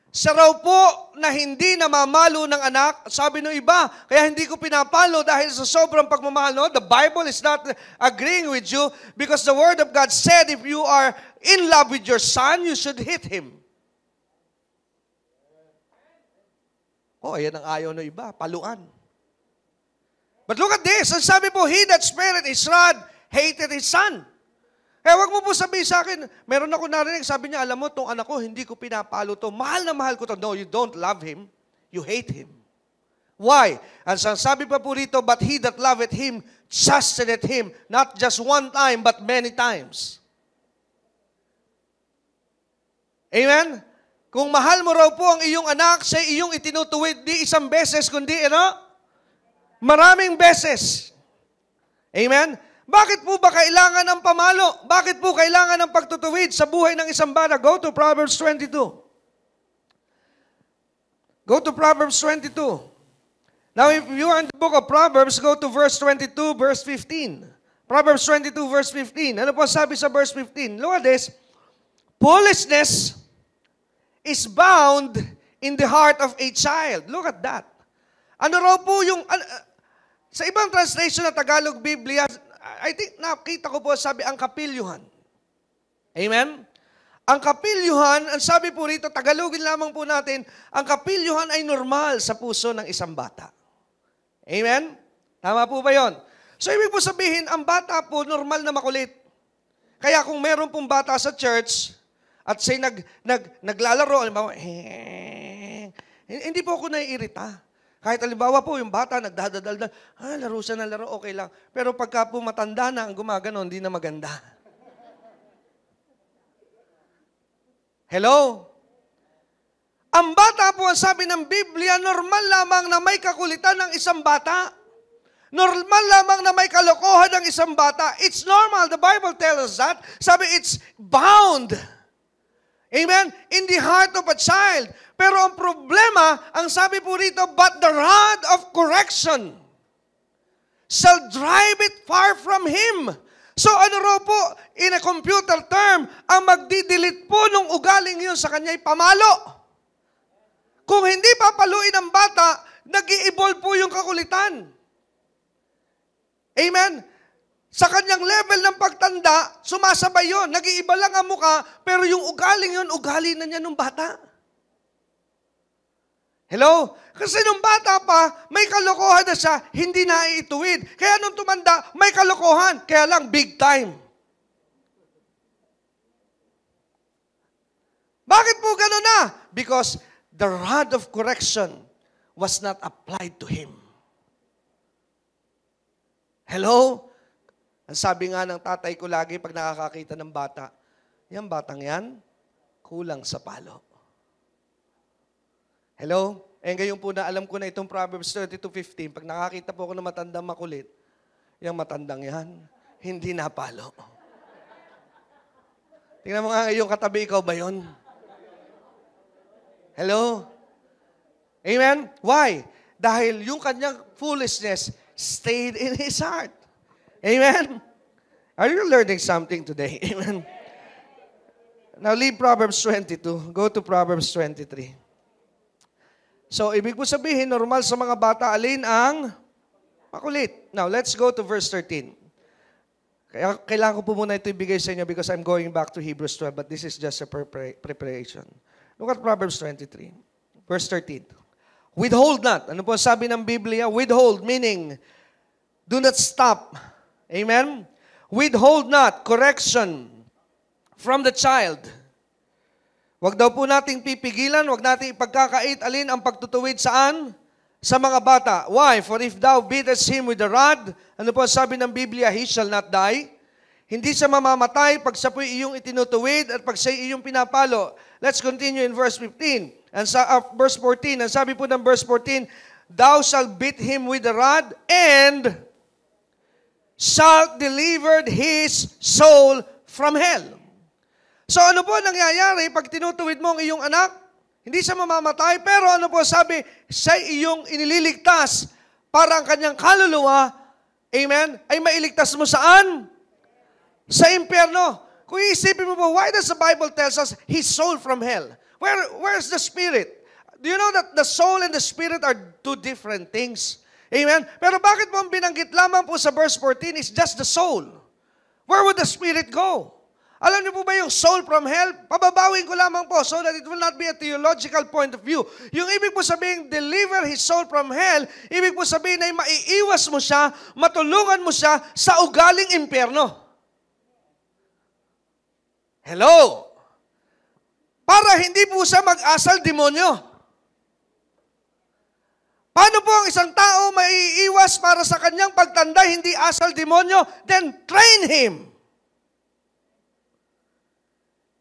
Siya raw po na hindi namamalo ng anak, sabi ng iba, kaya hindi ko pinapalo dahil sa sobrang pagmamahal. No? The Bible is not agreeing with you because the Word of God said if you are in love with your son, you should hit him. Oh, ayan ang ayaw ng iba, paluan. But look at this, ang sabi po, he that spared his rod hated his son. Kaya wag mo po sabihin sa akin, meron ako narinig, sabi niya, alam mo, itong anak ko, hindi ko pinapalo to. Mahal na mahal ko to. No, you don't love him. You hate him. Why? Ang sabi pa po rito, but he that loveth him, chasteneth him, not just one time, but many times. Amen? Kung mahal mo raw po ang iyong anak, sa iyong itinutuwid, di isang beses, kundi, maraming beses. Amen? Bakit po ba kailangan ng pamalo? Bakit po kailangan ng pagtutuwid sa buhay ng isang bata? Go to Proverbs 22. Go to Proverbs 22. Now, if you are in the book of Proverbs, go to verse 22, verse 15. Proverbs 22, verse 15. Ano po sabi sa verse 15? Look at this. Foolishness is bound in the heart of a child. Look at that. Ano raw po yung... sa ibang translation na Tagalog Biblia, I think nakita ko po sabi ang kapilyuhan. Amen? Ang kapilyuhan, ang sabi po rito, Tagalogin lamang po natin, ang kapilyuhan ay normal sa puso ng isang bata. Amen? Tama po ba yon? So, ibig po sabihin, ang bata po, normal na makulit. Kaya kung meron pong bata sa church, at say naglalaro, halimbawa, hindi po ako naiirita. Kahit halimbawa po, yung bata nagdadaldal, laro siya ng laro, okay lang. Pero pagka po matanda na, ang gumagano, hindi na maganda. Hello? Ang bata po, ang sabi ng Biblia, normal lamang na may kakulitan ng isang bata. Normal lamang na may kalokohan ng isang bata. It's normal. The Bible tells us that. Sabi, it's bound. Amen? In the heart of a child. Pero ang problema, ang sabi po rito, but the rod of correction shall drive it far from him. So ano raw po, in a computer term, ang magdidelete po nung ugaling yun sa kanya ay pamalo. Kung hindi papaluin ang bata, nag-i-evolve po yung kakulitan. Amen? Sa kanyang level ng pagtanda, sumasabay yun. Nag-iiba lang ang muka, pero yung ugaling yun, ugali na niya nung bata. Hello? Kasi nung bata pa, may kalokohan na siya, hindi na iituwid. Kaya nung tumanda, may kalokohan, kaya lang big time. Bakit po gano'n na? Because the rod of correction was not applied to him. Hello? Ang sabi nga ng tatay ko lagi pag nakakakita ng bata, yung batang yan, kulang sa palo. Hello? Ngayon po na alam ko na itong Proverbs 32:15, pag nakakita po ako ng matandang makulit, yung matandang yan, hindi napalo. Tingnan mo nga yung katabi, ikaw ba yun? Hello? Amen? Why? Dahil yung kanyang foolishness stayed in his heart. Amen? Are you learning something today? Amen? Now leave Proverbs 22. Go to Proverbs 23. So, ibig po sabihin, normal sa mga bata, alin ang makulit. Now, let's go to verse 13. Kaya kailangan ko po muna ito ibigay sa inyo because I'm going back to Hebrews 12, but this is just a preparation. Look at Proverbs 23, verse 13. Withhold not. Ano po sabi ng Biblia? Withhold, meaning, do not stop. Amen? Withhold not correction from the child. Wag daw po nating pipigilan, wag nating ipagkakait alin ang pagtutuwid saan? Sa mga bata. Why? For if thou beatest him with the rod, ano po sabi ng Biblia, he shall not die. Hindi siya mamamatay pag siya po iyong itinutuwid at pag siya iyong pinapalo. Let's continue in verse 15. And verse 14, ang sabi po ng verse 14, thou shalt beat him with the rod and shalt deliver his soul from hell. So ano po nangyayari pag tinutuwid mo ang iyong anak? Hindi siya mamamatay, pero ano po sabi, siya iyong inililigtas para ang kanyang kaluluwa, amen, ay mailigtas mo saan? Sa impyerno. Kung iisipin mo po, why does the Bible tells us his soul from hell? Where's the spirit? Do you know that the soul and the spirit are two different things? Amen? Pero bakit po ang binanggit lamang po sa verse 14 is just the soul? Where would the spirit go? Alam niyo po ba yung soul from hell? Pababawin ko lamang po so that it will not be a theological point of view. Yung ibig po sabihin, deliver his soul from hell, ibig po sabihin ay maiiwas mo siya, matulungan mo siya sa ugaling impyerno. Hello? Para hindi po siya mag-asal demonyo. Paano po ang isang tao maiiwas para sa kanyang pagtanda, hindi asal demonyo? Then train him.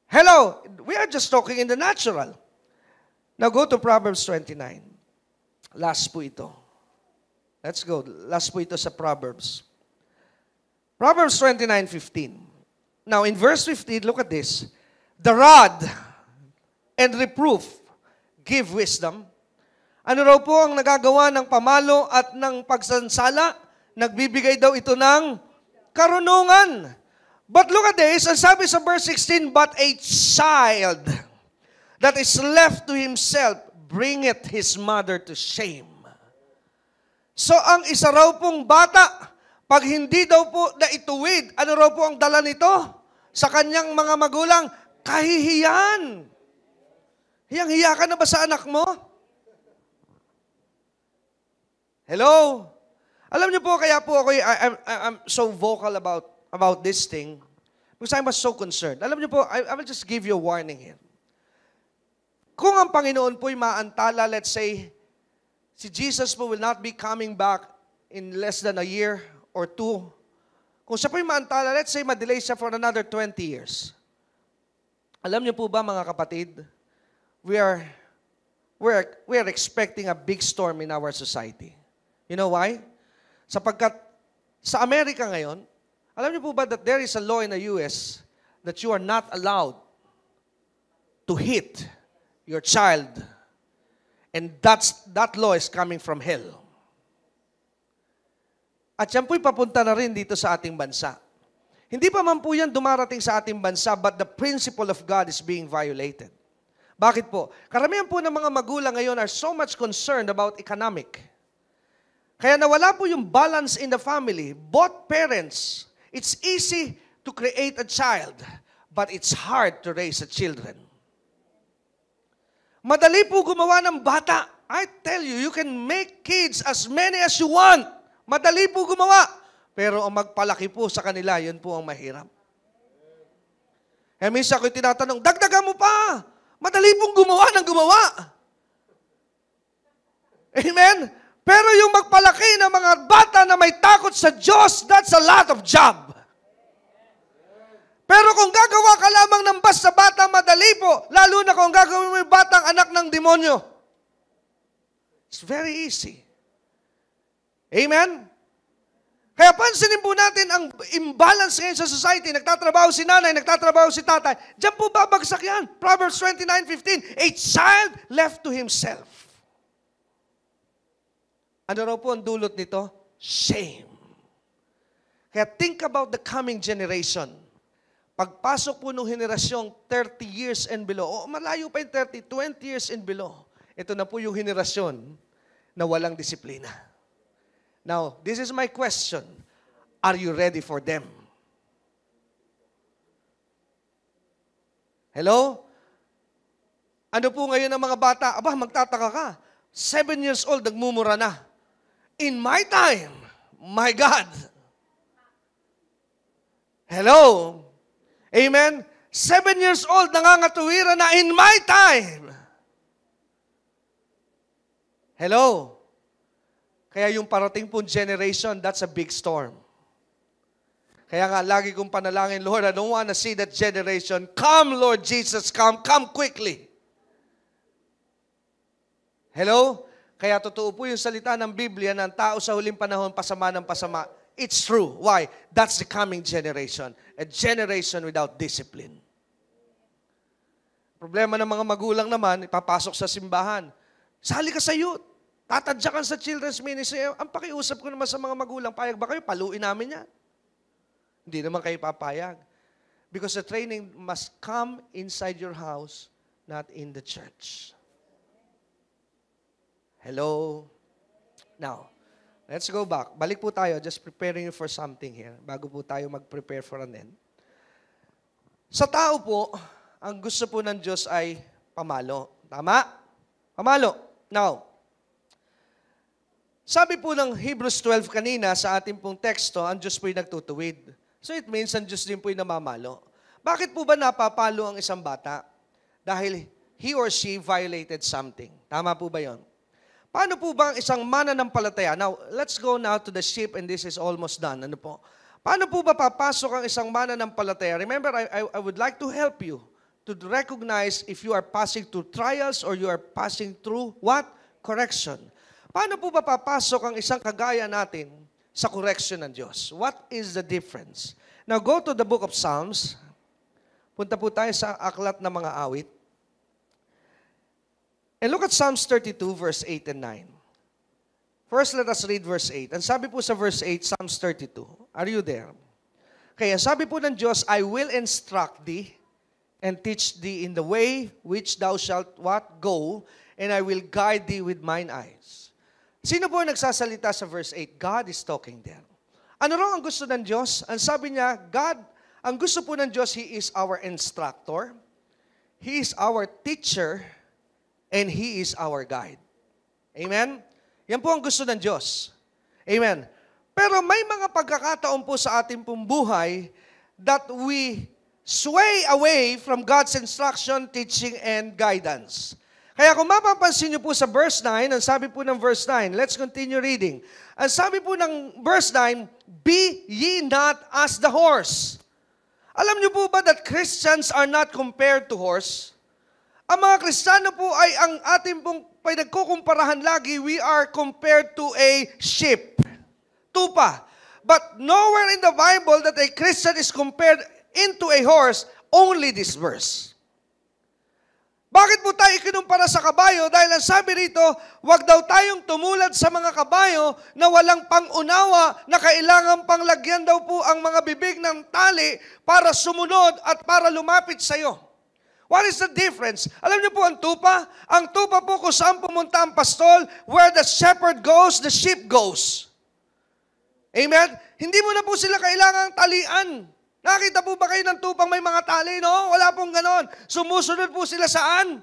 Hello, we are just talking in the natural. Now go to Proverbs 29. Last po ito. Let's go. Last po ito sa Proverbs. Proverbs 29:15. Now in verse 15, look at this. The rod and reproof give wisdom. Ano raw po ang nagagawa ng pamalo at ng pagsansala? Nagbibigay daw ito ng karunungan. But look at this, ang sabi sa verse 16, but a child that is left to himself bringeth his mother to shame. So ang isa raw pong bata, pag hindi daw po na ituwid, ano raw po ang dala nito? Sa kanyang mga magulang, kahihiyan. Hiyang-hiya ka na ba sa anak mo? Hello? Alam niyo po, kaya po ako, I'm so vocal about this thing because I was so concerned. Alam niyo po, I will just give you a warning here. Kung ang Panginoon po'y maantala, let's say, si Jesus po will not be coming back in less than a year or two. Kung siya po'y maantala, let's say, ma-delay siya for another 20 years. Alam niyo po ba, mga kapatid, we are expecting a big storm in our society. You know why? Sapagkat sa Amerika ngayon, alam niyo po ba that there is a law in the US that you are not allowed to hit your child, and that law is coming from hell. At yan po'y papunta na rin dito sa ating bansa. Hindi pa man po yan dumarating sa ating bansa, but the principle of God is being violated. Bakit po? Karamihan po ng mga magulang ngayon are so much concerned about economic. Kaya nawala po yung balance in the family. Both parents, it's easy to create a child, but it's hard to raise a children. Madali po gumawa ng bata. I tell you, you can make kids as many as you want. Madali po gumawa. Pero ang magpalaki po sa kanila, yun po ang mahirap. Kaya minsan ako'y tinatanong, dagdagan mo pa. Madali pong gumawa ng gumawa. Amen? Pero yung magpalaki ng mga bata na may takot sa Diyos, that's a lot of job. Pero kung gagawa ka lamang ng basta bata, madali po. Lalo na kung gagawin mo yung batang anak ng demonyo. It's very easy. Amen? Kaya pansinin po natin ang imbalance ngayon sa society. Nagtatrabaho si nanay, nagtatrabaho si tatay. Diyan po babagsak yan. Proverbs 29:15, a child left to himself. Ano raw po ang dulot nito? Shame. Kaya think about the coming generation. Pagpasok po ng henerasyong 30 years and below, o malayo pa yung 30, 20 years and below, ito na po yung henerasyon na walang disiplina. Now, this is my question. Are you ready for them? Hello? Ano po ngayon ang mga bata? Aba, magtataka ka. 7 years old, nagmumura na. In my time, my God. Hello? Amen? 7 years old, nangangatuwira na in my time. Hello? Kaya yung parating pong generation, that's a big storm. Kaya nga, lagi kong panalangin, Lord, I don't want to see that generation. Come, Lord Jesus, come quickly. Hello? Kaya totoo po yung salita ng Biblia ng tao sa huling panahon, pasama ng pasama. It's true. Why? That's the coming generation. A generation without discipline. Problema ng mga magulang naman, ipapasok sa simbahan. Sali ka sa youth. Tatadyakan sa children's ministry. Ang pakiusap ko naman sa mga magulang, payag ba kayo? Paluin namin yan. Hindi naman kayo papayag. Because the training must come inside your house, not in the church. Hello? Now, let's go back. Balik po tayo, just preparing you for something here, bago po tayo mag-prepare for an end. Sa tao po, ang gusto po ng Diyos ay pamalo. Tama? Pamalo. Now, sabi po ng Hebrews 12 kanina sa ating pong teksto, ang Diyos po'y nagtutuwid. So it means ang Diyos din po'y namamalo. Bakit po ba napapalo ang isang bata? Dahil he or she violated something. Tama po ba yon? Paano po ba ang isang mananampalataya? Now, let's go now to the sheep and this is almost done. Ano po? Paano po ba papasok ang isang mananampalataya? Remember, I would like to help you to recognize if you are passing through trials or you are passing through what? Correction. Paano po ba papasok ang isang kagaya natin sa correction ng Diyos? What is the difference? Now, go to the book of Psalms. Punta po tayo sa aklat ng mga awit. And look at Psalms 32, verse 8 and 9. First, let us read verse 8. And sabi po sa verse 8, Psalms 32. Are you there? Kaya sabi po ng Diyos, I will instruct thee and teach thee in the way which thou shalt what? Go, and I will guide thee with mine eyes. Sino po nagsasalita sa verse 8? God is talking there. Ano raw ang gusto ng Diyos? Ang sabi niya, God, ang gusto po ng Diyos, He is our instructor. He is our teacher, and He is our guide. Amen? Yan po ang gusto ng Diyos. Amen. Pero may mga pagkakataon po sa ating pong buhay that we sway away from God's instruction, teaching, and guidance. Kaya kung mapapansin niyo po sa verse 9, ang sabi po ng verse 9, let's continue reading. Ang sabi po ng verse 9, be ye not as the horse. Alam niyo po ba that Christians are not compared to horse? Ang mga Kristiyano po ay ang ating pong pinagkukumparahan lagi, we are compared to a sheep. Tupa. But nowhere in the Bible that a Christian is compared into a horse, only this verse. Bakit po tayo ikinumpara sa kabayo? Dahil ang sabi rito, wag daw tayong tumulad sa mga kabayo na walang pangunawa na kailangan panglagyan daw po ang mga bibig ng tali para sumunod at para lumapit sa iyo. What is the difference? Alam niyo po ang tupa? Ang tupa po kung saan pumunta ang pastol, where the shepherd goes, the sheep goes. Amen? Hindi mo na po sila kailangang talian. Nakita po ba kayo ng tupang may mga tali, no? Wala pong ganon. Sumusunod po sila saan?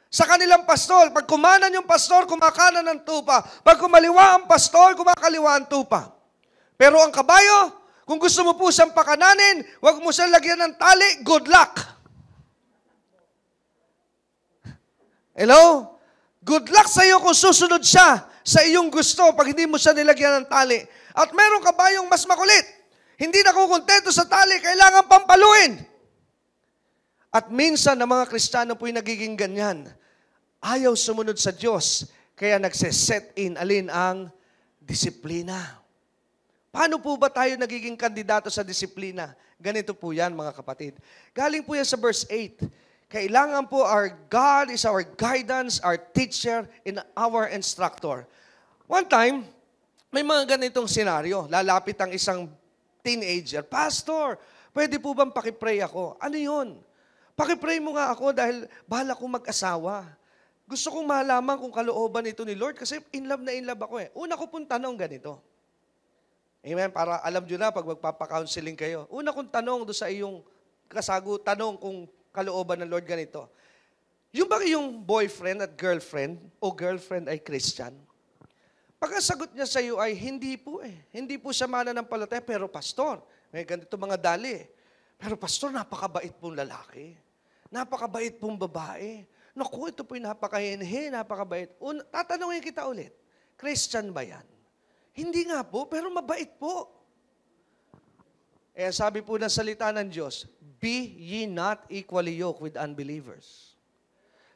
Sa kanilang pastol. Pag kumanan yung pastor, kumakanan ng tupa. Pag kumaliwa ang pastor, kumakaliwa ang tupa. Pero ang kabayo, kung gusto mo po siyang pakananin, huwag mo siyang lagyan ng tali, good luck. Hello? Good luck sa iyo kung susunod siya sa iyong gusto pag hindi mo siya nilagyan ng tali. At meron kabayong mas makulit. Hindi nakukontento sa tali, kailangan pampaluin. At minsan na mga Kristiyano po'y nagiging ganyan. Ayaw sumunod sa Diyos, kaya nagse-set in alin ang disiplina. Paano po ba tayo nagiging kandidato sa disiplina? Ganito po yan, mga kapatid. Galing po yan sa verse 8. Kailangan po our God is our guidance, our teacher, and our instructor. One time, may mga ganitong senaryo. Lalapit ang isang teenager, Pastor, pwede po bang pakipray ako? Ano yun? Pakipray mo nga ako dahil bahala kong mag-asawa. Gusto kong malaman kung kalooban ito ni Lord kasi in love na in love ako eh. Una ko pong tanong ganito. Amen? Para alam nyo na pag magpapa-counseling kayo. Una kong tanong doon sa iyong tanong kung kalooban ng Lord ganito. Yung ba yung boyfriend at girlfriend o girlfriend ay Christian? Pagkasagot niya sa iyo ay hindi po eh. Hindi po siya mananampalataya, pero pastor, may ganito mga dali. Pero pastor, napakabait pong lalaki. Napakabait pong babae. Naku, ito po'y napakahinhi, napakabait. Tatanungin kita ulit, Christian ba yan? Hindi nga po, pero mabait po. Eh, sabi po ng salita ng Diyos, be ye not equally yoked with unbelievers.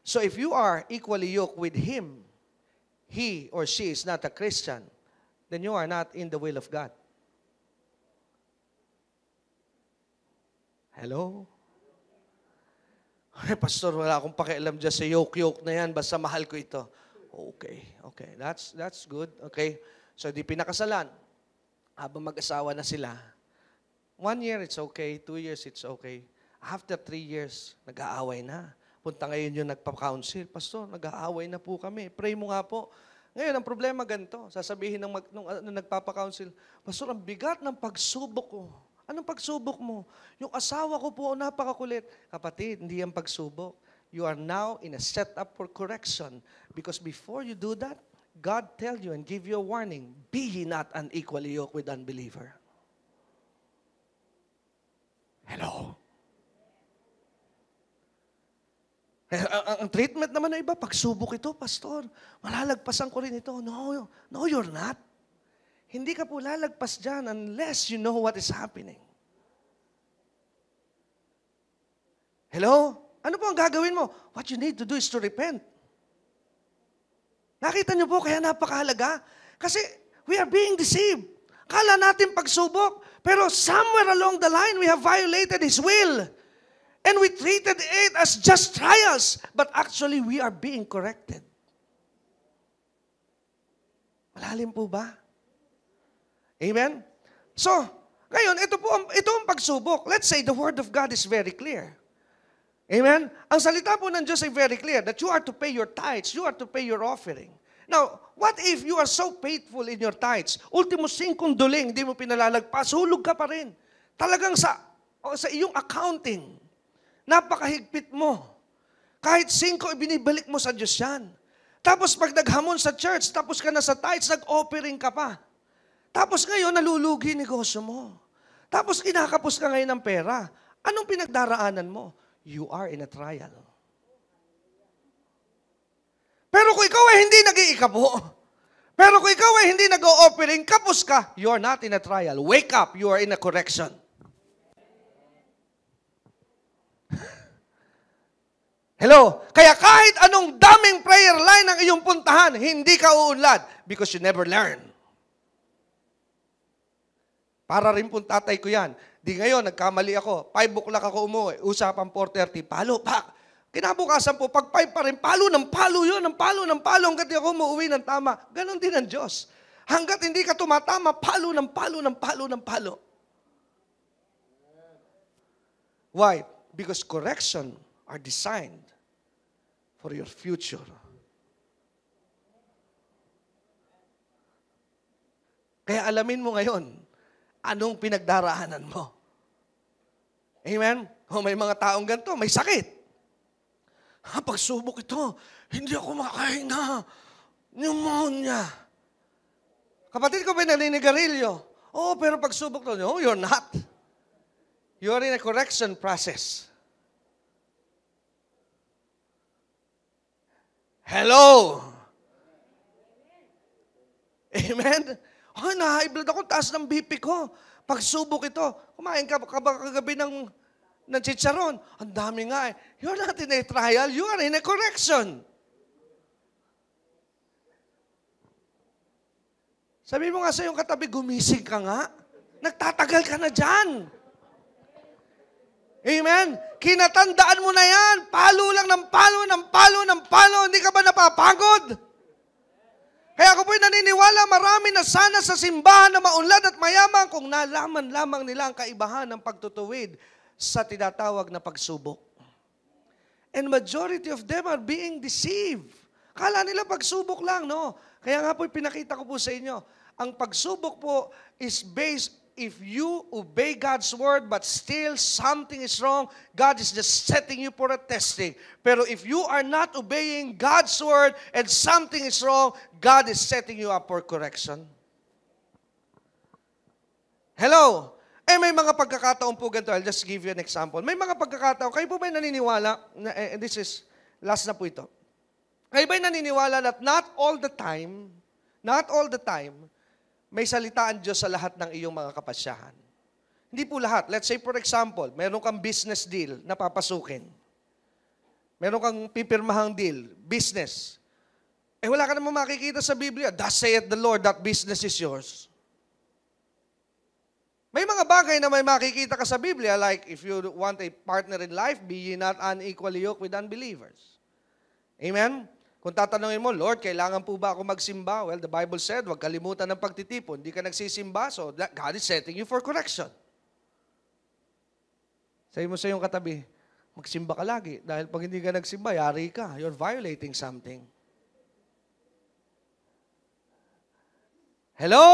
So if you are equally yoked with him, he or she is not a Christian, then you are not in the will of God. Hello? Ay, pastor, wala akong pakialam dyan sa yoke na yan, basta mahal ko ito. Okay. That's good. Okay. So, di pinakasalan. Habang mag-asawa na sila, 1 year, it's okay. 2 years, it's okay. After 3 years, nag-aaway na. Punta ngayon yung nagpa-counsel. Pastor, nag-aaway na po kami. Pray mo nga po. Ngayon, ang problema ganito. Sasabihin nung nagpapa-counsel, Pastor, ang bigat ng pagsubok ko. Anong pagsubok mo? Yung asawa ko po, napakakulit. Kapatid, hindi yan pagsubok. You are now in a setup for correction. Because before you do that, God tell you and give you a warning, be ye not unequally yoked with unbeliever. Hello? Ang treatment naman ng iba, pagsubok ito, pastor. Malalagpasan ko rin ito. No, you're not. Hindi ka po lalagpas dyan unless you know what is happening. Hello? Ano po ang gagawin mo? What you need to do is to repent. Nakita niyo po, kaya napakahalaga. Kasi we are being deceived. Kala natin pagsubok, pero somewhere along the line, we have violated His will. And we treated it as just trials. But actually, we are being corrected. Malalim po ba? Amen? So, ngayon, ito ang pagsubok. Let's say the Word of God is very clear. Amen? Ang salita po ng Diyos ay very clear that you are to pay your tithes, you are to pay your offering. Now, what if you are so faithful in your tithes? Ultimo 5 duling, hindi mo pinalalagpas, hulog ka pa rin. Talagang sa iyong accounting, napakahigpit mo. Kahit 5, ibinibalik mo sa Diyos yan. Tapos pag naghamon sa church, tapos ka na sa tithes, nag-offering ka pa. Tapos ngayon, nalulugi negosyo mo. Tapos kinakapos ka ngayon ng pera. Anong pinagdaraanan mo? You are in a trial. Pero kung ikaw ay hindi nag-iikabo, pero kung ikaw ay hindi nag-o-offering, kapos ka, you are not in a trial. Wake up, you are in a correction. Hello? Kaya kahit anong daming prayer line ang iyong puntahan, hindi ka uunlad because you never learn. Para rin pong tatay ko yan. Di ngayon, nagkamali ako. 5 o'clock ako umuwi. Usapang 4:30. Palo, pak. Kinabukasan po, pag 5 pa rin, palo ng palo yun, ng palo ng palo, hanggat di ako umuwi ng tama. Ganon din ang Diyos. Hanggat hindi ka tumatama, palo ng palo ng palo ng palo. Why? Because correction are designed for your future. Kaya alamin mo ngayon, anong pinagdaraanan mo. Amen? O may mga taong ganito, may sakit. Pagsubok ito, hindi ako makahinga. Pneumonia. Kapatid ko ba naninigarilyo? Oo, pero pagsubok to, no, you're not. You're in a correction process. Hello! Amen? Oh, na-high blood ako, taas ng BP ko. Pagsubok ito, kumain ka ba kagabi ng chicharon? Ang dami nga eh. You're not in a trial, you are in a correction. Sabi mo nga sa iyong katabi, gumising ka nga. Nagtatagal ka na dyan. Amen? Kinatandaan mo na yan. Palo lang ng palo, ng palo, ng palo. Hindi ka ba napapagod? Kaya ako po'y naniniwala, marami na sana sa simbahan na maunlad at mayaman kung nalaman lamang nila ang kaibahan ng pagtutuwid sa tinatawag na pagsubok. And majority of them are being deceived. Kala nila pagsubok lang, no? Kaya nga po'y pinakita ko po sa inyo, ang pagsubok po is based if you obey God's word but still something is wrong, God is just setting you for a testing. Pero if you are not obeying God's word and something is wrong, God is setting you up for correction. Hello? May mga pagkakataon po ganito. I'll just give you an example. May mga pagkakataon, kayo po ba'y naniniwala, and this is, last na po ito. Kayo ba'y naniniwala that not all the time, may salitaan Diyos sa lahat ng iyong mga kapasyahan. Hindi po lahat. Let's say, for example, meron kang business deal na papasukin. Meron kang pipirmahang deal, business. Wala ka naman makikita sa Biblia, thus saith the Lord, that business is yours. May mga bagay na may makikita ka sa Biblia, like if you want a partner in life, be ye not unequally yoked with unbelievers. Amen? Kung tatanungin mo, Lord, kailangan po ba ako magsimba? Well, the Bible said, huwag kalimutan ng pagtitipon. Hindi ka nagsisimba, so God is setting you for correction. Sabi mo sa iyong katabi, magsimba ka lagi. Dahil pag hindi ka nagsimba, yari ka. You're violating something. Hello?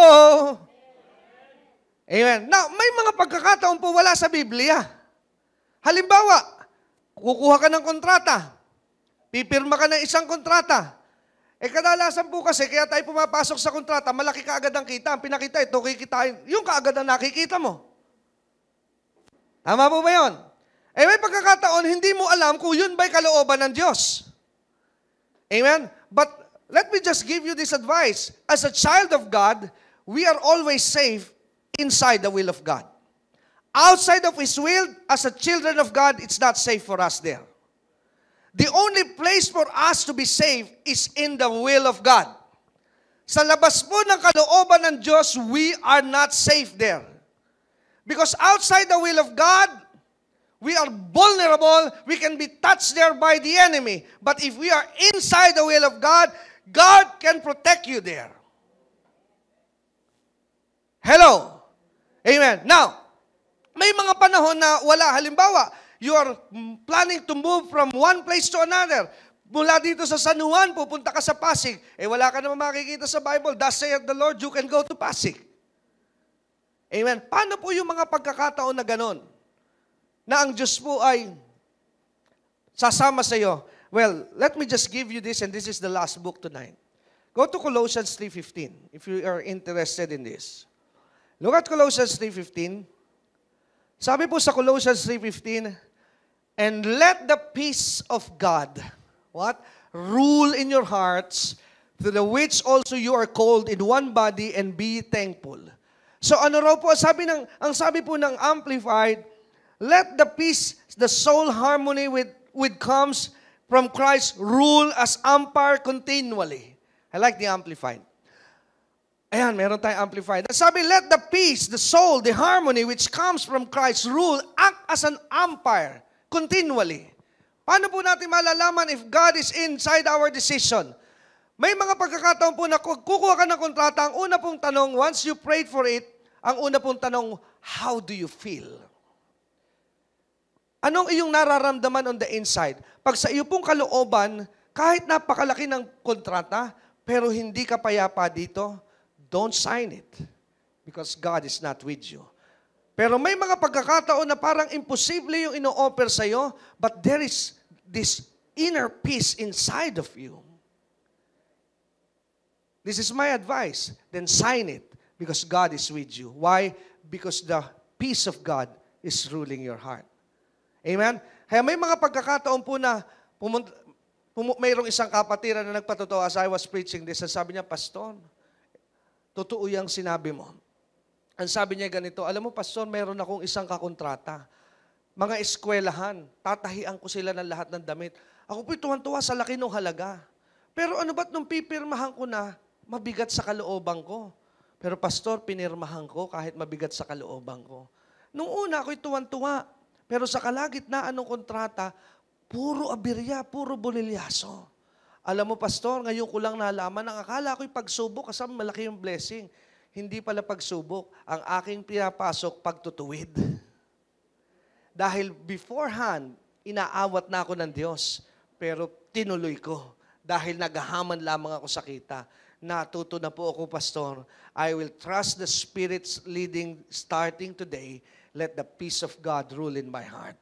Amen. Now, may mga pagkakataon po wala sa Biblia. Halimbawa, kukuha ka ng kontrata. Pipirma ka ng isang kontrata. Kadalasan po kasi, kaya tayo pumapasok sa kontrata, malaki kaagad ang kita. Ang pinakita, ito kikitain. Yung kaagad ang nakikita mo. Tama po ba yun? May pagkakataon, hindi mo alam kung yun ba'y kalooban ng Diyos. Amen? But let me just give you this advice. As a child of God, we are always safe inside the will of God. Outside of His will, as a children of God, it's not safe for us there. The only place for us to be safe is in the will of God. Sa labas po ng kalooban ng Diyos, we are not safe there. Because outside the will of God, we are vulnerable. We can be touched there by the enemy. But if we are inside the will of God, God can protect you there. Hello? Amen. Now, may mga panahon na wala. Halimbawa, you are planning to move from one place to another. Mula dito sa San Juan, pupunta ka sa Pasig. Wala ka naman makikita sa Bible. Thus saith the Lord, you can go to Pasig. Amen. Paano po yung mga pagkakataon na ganon? Na ang Diyos po ay sasama sa iyo. Well, let me just give you this, and this is the last book tonight. Go to Colossians 3:15 if you are interested in this. Look at Colossians 3:15. Sabi po sa Colossians 3:15, and let the peace of God, what? Rule in your hearts, to the which also you are called in one body, and be thankful. So ano raw po, ang sabi po ng Amplified, let the peace, the soul harmony with comes from Christ rule as umpire continually. I like the Amplified. Ayan, meron tayong Amplified. Sabi, let the peace, the soul, the harmony which comes from Christ's rule act as an umpire continually. Paano po natin malalaman if God is inside our decision? May mga pagkakataon po na kukuha ka ng kontrata, ang una pong tanong, once you prayed for it, ang una pong tanong, how do you feel? Anong iyong nararamdaman on the inside? Pag sa iyo pong kalooban, kahit napakalaki ng kontrata, pero hindi ka payapa dito, don't sign it because God is not with you. Pero may mga pagkakataon na parang imposible yung ino-offer sa'yo, but there is this inner peace inside of you. This is my advice. Then sign it because God is with you. Why? Because the peace of God is ruling your heart. Amen? Kaya may mga pagkakataon po na mayroong isang kapatiran na nagpatotoo as I was preaching this, and sabi niya, Pastor, totoo yung sinabi mo. Ang sabi niya ganito, alam mo, Pastor, mayroon akong isang kakontrata. Mga eskwelahan, tatahian ko sila ng lahat ng damit. Ako po'y tuwan-tuwa sa laki ng halaga. Pero ano ba't nung pipirmahan ko na, mabigat sa kalooban ko? Pero Pastor, pinirmahan ko kahit mabigat sa kalooban ko. Nung una, ako'y tuwan-tuwa. Pero sa kalagitnaan ng kontrata, puro abirya, puro bolilyaso. Alam mo, Pastor, ngayon ko lang nalaman, ang akala ko'y pagsubok, kasama malaki yung blessing. Hindi pala pagsubok, ang aking pinapasok, pagtutuwid. Dahil beforehand, inaawat na ako ng Diyos, pero tinuloy ko. Dahil naghahaman lamang ako sa kita. Natuto na po ako, Pastor. I will trust the Spirit's leading starting today. Let the peace of God rule in my heart.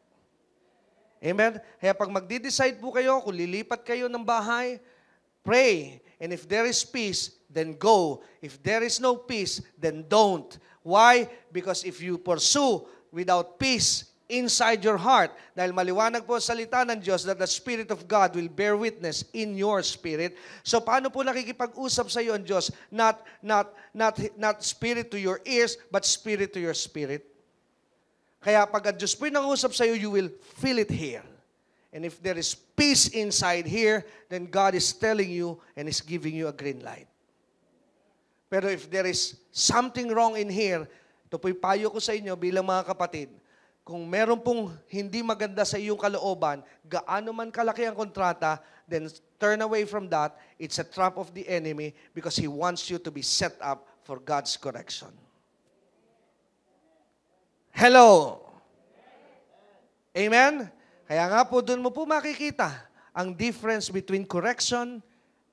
Amen? Kaya pag magdi-decide po kayo, kung lilipat kayo ng bahay, pray. And if there is peace, then go. If there is no peace, then don't. Why? Because if you pursue without peace inside your heart, dahil maliwanag po sa salita ng Diyos that the Spirit of God will bear witness in your spirit. So paano po nakikipag-usap sa iyo ang Diyos? Not spirit to your ears, but spirit to your spirit. Kaya pag ang Diyos po'y nangusap sa iyo, you will feel it here. And if there is peace inside here, then God is telling you and is giving you a green light. Pero if there is something wrong in here, ito po'y payo ko sa inyo bilang mga kapatid, kung meron pong hindi maganda sa iyong kalooban, gaano man kalaki ang kontrata, then turn away from that. It's a trap of the enemy because he wants you to be set up for God's correction. Hello. Amen? Kaya nga po, doon mo po makikita ang difference between correction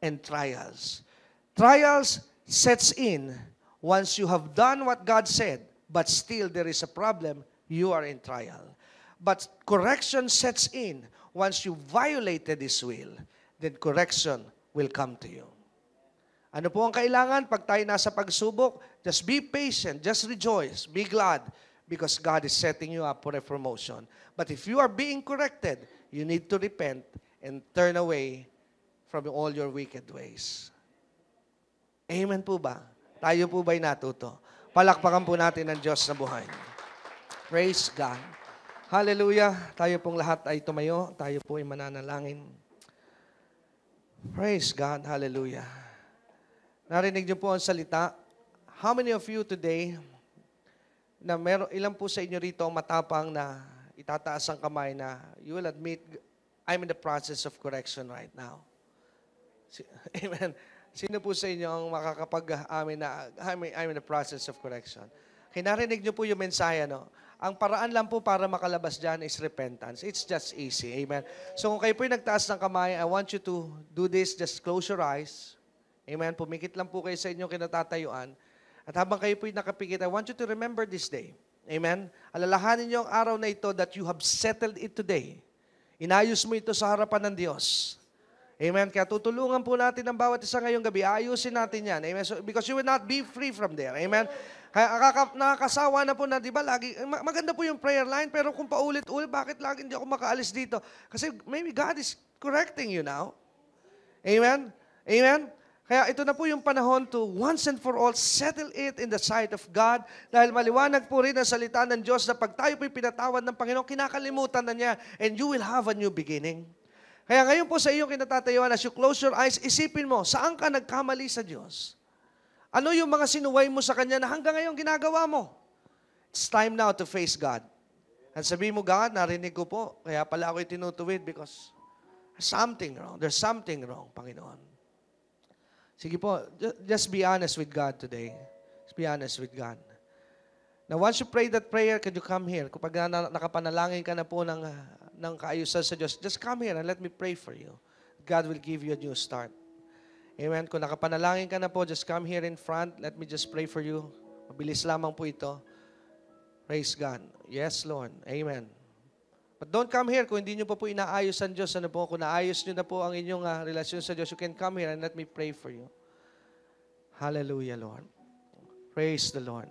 and trials. Trials sets in once you have done what God said, but still there is a problem, you are in trial. But correction sets in once you violated His will, then correction will come to you. Ano po ang kailangan pag tayo nasa pagsubok? Just be patient, just rejoice, be glad, because God is setting you up for a promotion. But if you are being corrected, you need to repent and turn away from all your wicked ways. Amen po ba? Tayo po ba'y natuto? Palakpakan po natin ang Diyos na buhay. Praise God. Hallelujah. Tayo pong lahat ay tumayo. Tayo po ay mananalangin. Praise God. Hallelujah. Narinig niyo po ang salita. How many of you today na ilan po sa inyo rito ang matapang na itataas ang kamay na you will admit, I'm in the process of correction right now. Amen. Sino po sa inyo ang makakapag-amin na I'm in the process of correction? Kinarinig niyo po yung mensahe, no? Ang paraan lang po para makalabas dyan is repentance. It's just easy. Amen. So kung kayo po yung nagtaas ng kamay, I want you to do this. Just close your eyes. Amen. Pumikit lang po kayo sa inyong kinatatayuan. At habang kayo po'y nakapikit, I want you to remember this day. Amen? Alalahanin niyo ang araw na ito that you have settled it today. Inayos mo ito sa harapan ng Diyos. Amen. Kaya tutulungan po natin ang bawat isa ngayong gabi. Ayusin natin yan. Amen. So, because you will not be free from there. Amen. Kaya nakakasawa na po na, di ba, lagi, maganda po yung prayer line, pero kung paulit-ulit, bakit lagi hindi ako makaalis dito? Kasi maybe God is correcting you now. Amen. Amen. Kaya ito na po yung panahon to once and for all settle it in the sight of God dahil maliwanag po rin ang salita ng Diyos na pag tayo po'y pinatawad ng Panginoon, kinakalimutan na niya and you will have a new beginning. Kaya ngayon po sa iyong kinatatayuan, as you close your eyes, isipin mo, saan ka nagkamali sa Diyos? Ano yung mga sinuway mo sa Kanya na hanggang ngayon ginagawa mo? It's time now to face God. At sabihin mo, God, narinig ko po, kaya pala ako'y tinutuwid because there's something wrong. There's something wrong, Panginoon. Sige po, just be honest with God today. Just be honest with God. Now, once you pray that prayer, can you come here? Kapag nakapanalangin ka na po ng kaayusan sa Diyos, just come here and let me pray for you. God will give you a new start. Amen. Kung nakapanalangin ka na po, just come here in front. Let me just pray for you. Mabilis lamang po ito. Praise God. Yes, Lord. Amen. But don't come here kung hindi nyo pa po inaayos ang Diyos. Ano po? Kung naayos nyo na po ang inyong relasyon sa Diyos, you can come here and let me pray for you. Hallelujah, Lord. Praise the Lord.